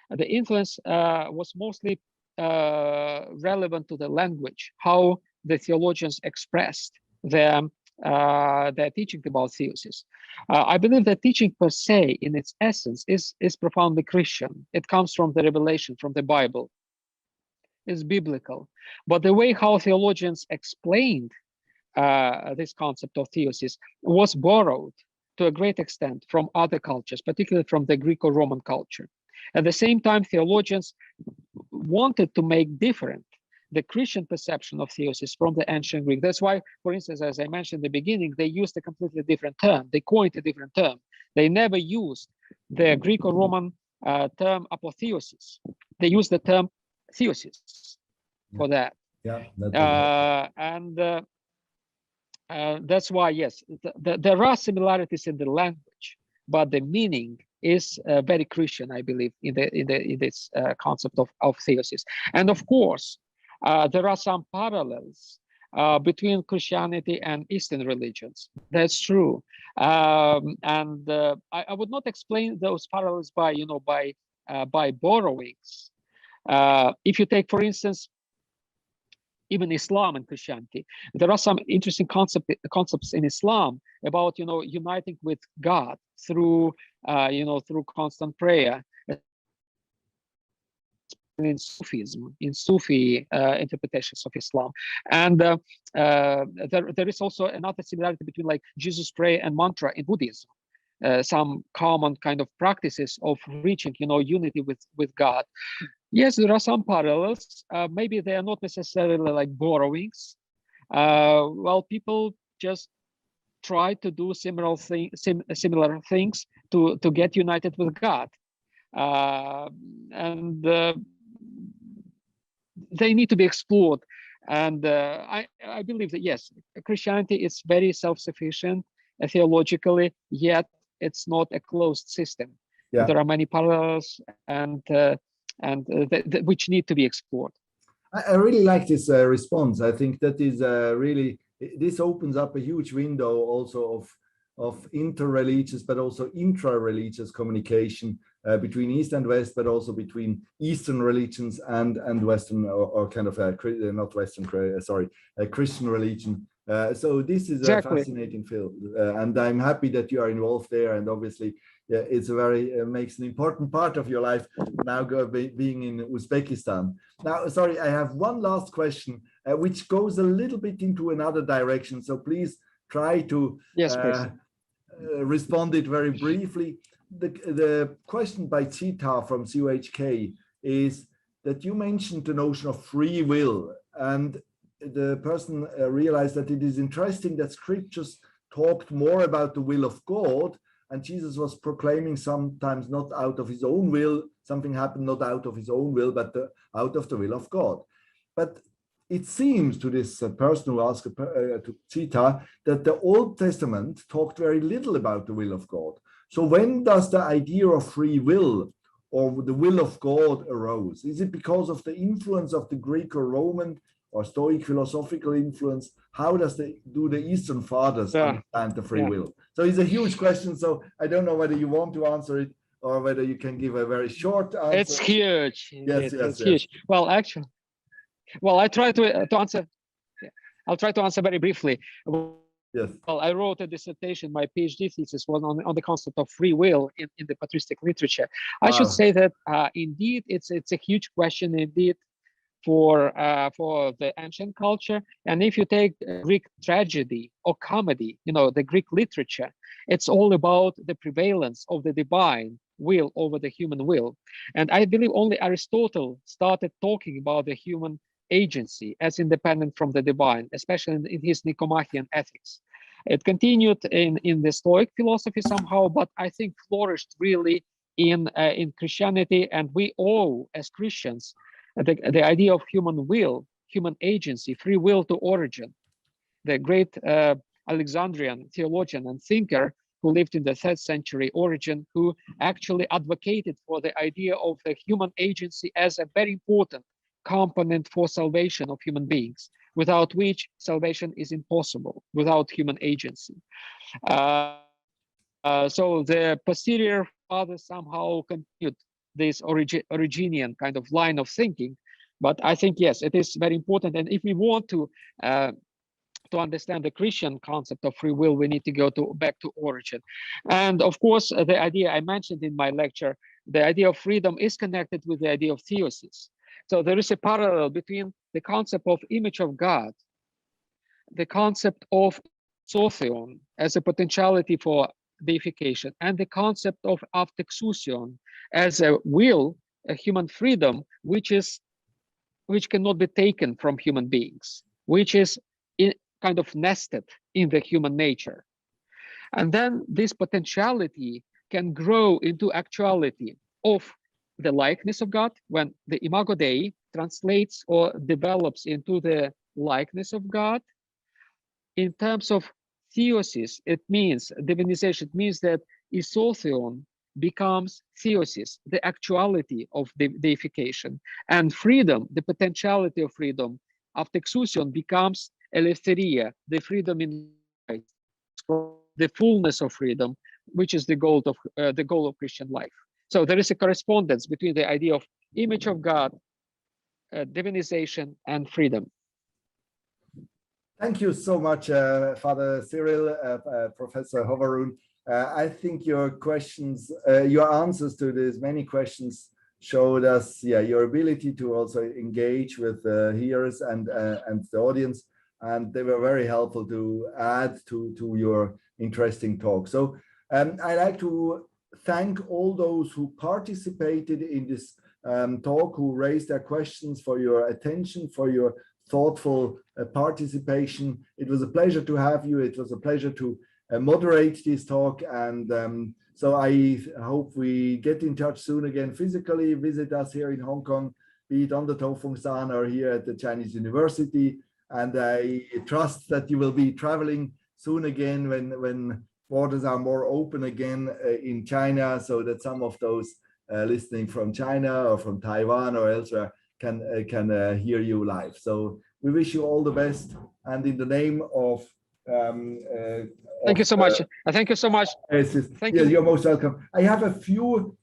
The influence was mostly relevant to the language, how the theologians expressed their teaching about theosis. I believe that teaching per se, in its essence, is profoundly Christian. It comes from the revelation, from the Bible. It's biblical. But the way how theologians explained this concept of theosis was borrowed to a great extent from other cultures, particularly from the Greco-Roman culture. At the same time, theologians wanted to make different the Christian perception of theosis from the ancient Greek. That's why, for instance, as I mentioned in the beginning, they used a completely different term. They coined a different term. They never used the Greco-Roman term apotheosis. They used the term theosis for that. Yeah, that's why, yes, there are similarities in the language, but the meaning is very Christian, I believe, in this concept of theosis. And of course, there are some parallels between Christianity and Eastern religions. That's true. I would not explain those parallels by borrowings. If you take, for instance, even Islam and Christianity, there are some interesting concepts in Islam about uniting with God through through constant prayer. In Sufism, in Sufi interpretations of Islam, and there is also another similarity between like Jesus prayer and mantra in Buddhism. Some common kind of practices of reaching, unity with God. Yes, there are some parallels. Maybe they are not necessarily like borrowings. Well, people just try to do similar things to get united with God, and they need to be explored. And I believe that yes, Christianity is very self-sufficient theologically, yet it's not a closed system. Yeah. There are many parallels and which need to be explored. I really like this response. I think that is really, this opens up a huge window also of interreligious, but also intra-religious communication between East and West, but also between Eastern religions and Western or kind of not Western, sorry, Christian religion. So this is a fascinating field, and I'm happy that you are involved there. And obviously, yeah, it's a very makes an important part of your life now being in Uzbekistan. Now, sorry, I have one last question, which goes a little bit into another direction. So please try to respond it very briefly. The question by Zita from CUHK is that you mentioned the notion of free will, and the person realized that it is interesting that scriptures talked more about the will of God, and Jesus was proclaiming sometimes not out of his own will, something happened not out of his own will, but out of the will of God. But it seems to this person who asked to Zita that the Old Testament talked very little about the will of God. So when does the idea of free will or the will of God arose? Is it because of the influence of the Greco-Roman or Stoic philosophical influence? How do the Eastern fathers understand the free will? So it's a huge question. So I don't know whether you want to answer it or whether you can give a very short answer. It's huge. Yes, it's huge. Well, actually, I try to answer. I'll try to answer very briefly. Yes. Well, I wrote a dissertation. My PhD thesis was on the concept of free will in the patristic literature. Wow. I should say that indeed it's a huge question indeed for the ancient culture. And if you take Greek tragedy or comedy, the Greek literature, it's all about the prevalence of the divine will over the human will. And I believe only Aristotle started talking about the human agency as independent from the divine, especially in his Nicomachean Ethics. It continued in the Stoic philosophy somehow, but I think flourished really in Christianity. And we owe, as Christians, the idea of human will, human agency, free will to Origen, the great Alexandrian theologian and thinker who lived in the 3rd century, Origen, who actually advocated for the idea of the human agency as a very important component for salvation of human beings, without which salvation is impossible, without human agency. So the posterior fathers somehow continued this Origenian kind of line of thinking. But I think, yes, it is very important. And if we want to to understand the Christian concept of free will, we need to go back to origin. And of course, the idea I mentioned in my lecture, the idea of freedom is connected with the idea of theosis. So there is a parallel between the concept of image of God, the concept of sotheon as a potentiality for deification, and the concept of aftexousion as a will, a human freedom, which cannot be taken from human beings, which is kind of nested in the human nature. And then this potentiality can grow into actuality of the likeness of God when the imago Dei translates or develops into the likeness of God. In terms of theosis, it means divinization. It means that isotheon becomes theosis, the actuality of the deification, and freedom, the potentiality of freedom, aftexousion becomes eleutheria, the freedom in Christ, the fullness of freedom, which is the goal of Christian life. So there is a correspondence between the idea of image of God, divinization, and freedom. Thank you so much, Father Cyril, Professor Hovorun. I think your questions, your answers to these many questions showed us, your ability to also engage with the hearers and the audience, and they were very helpful to add to your interesting talk. So I'd like to thank all those who participated in this talk, who raised their questions, for your attention, for your thoughtful participation. It was a pleasure to have you. It was a pleasure to moderate this talk. And so I hope we get in touch soon again physically. Visit us here in Hong Kong, be it on the Tofungshan or here at the Chinese University. And I trust that you will be traveling soon again when borders are more open again in China, so that some of those listening from China or from Taiwan or elsewhere can hear you live. So we wish you all the best, and in the name of thank you so much. Thank you so much. Thank you. You're most welcome. I have a few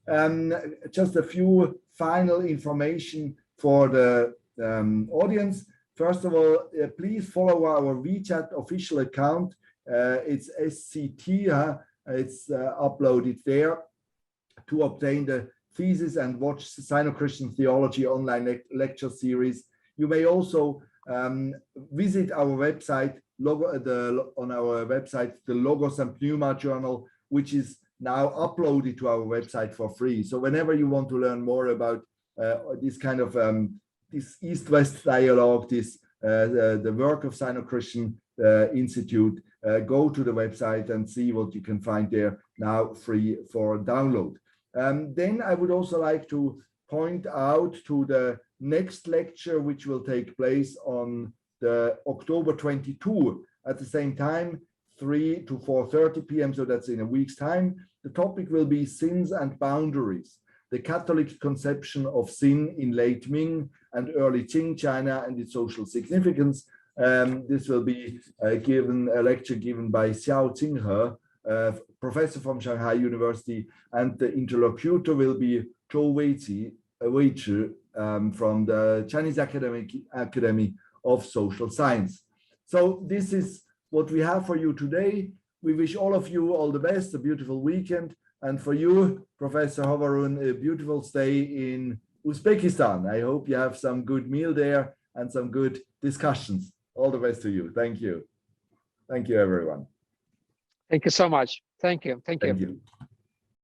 just a few final information for the audience. First of all, please follow our WeChat official account. It's SCT. It's uploaded there to obtain the thesis and watch the Sino-Christian Theology online lecture series. You may also visit our website, on our website, the Logos and Pneuma journal, which is now uploaded to our website for free. So whenever you want to learn more about this kind of this East-West dialogue, the work of Sino-Christian Institute, go to the website and see what you can find there now free for download. Then I would also like to point out to the next lecture, which will take place on the October 22 at the same time, 3 to 4:30 p.m. So that's in a week's time. The topic will be Sins and Boundaries, the Catholic conception of sin in late Ming and early Qing China and its social significance. This will be a lecture given by Xiao Qinghe, professor from Shanghai University, and the interlocutor will be Zhou Weiqi from the Chinese Academy of Social Science. So this is what we have for you today. We wish all of you all the best, a beautiful weekend, and for you, Professor Hovorun, a beautiful stay in Uzbekistan. I hope you have some good meal there and some good discussions. All the best to you. Thank you. Thank you, everyone. Thank you so much. Thank you. Thank you. Thank you.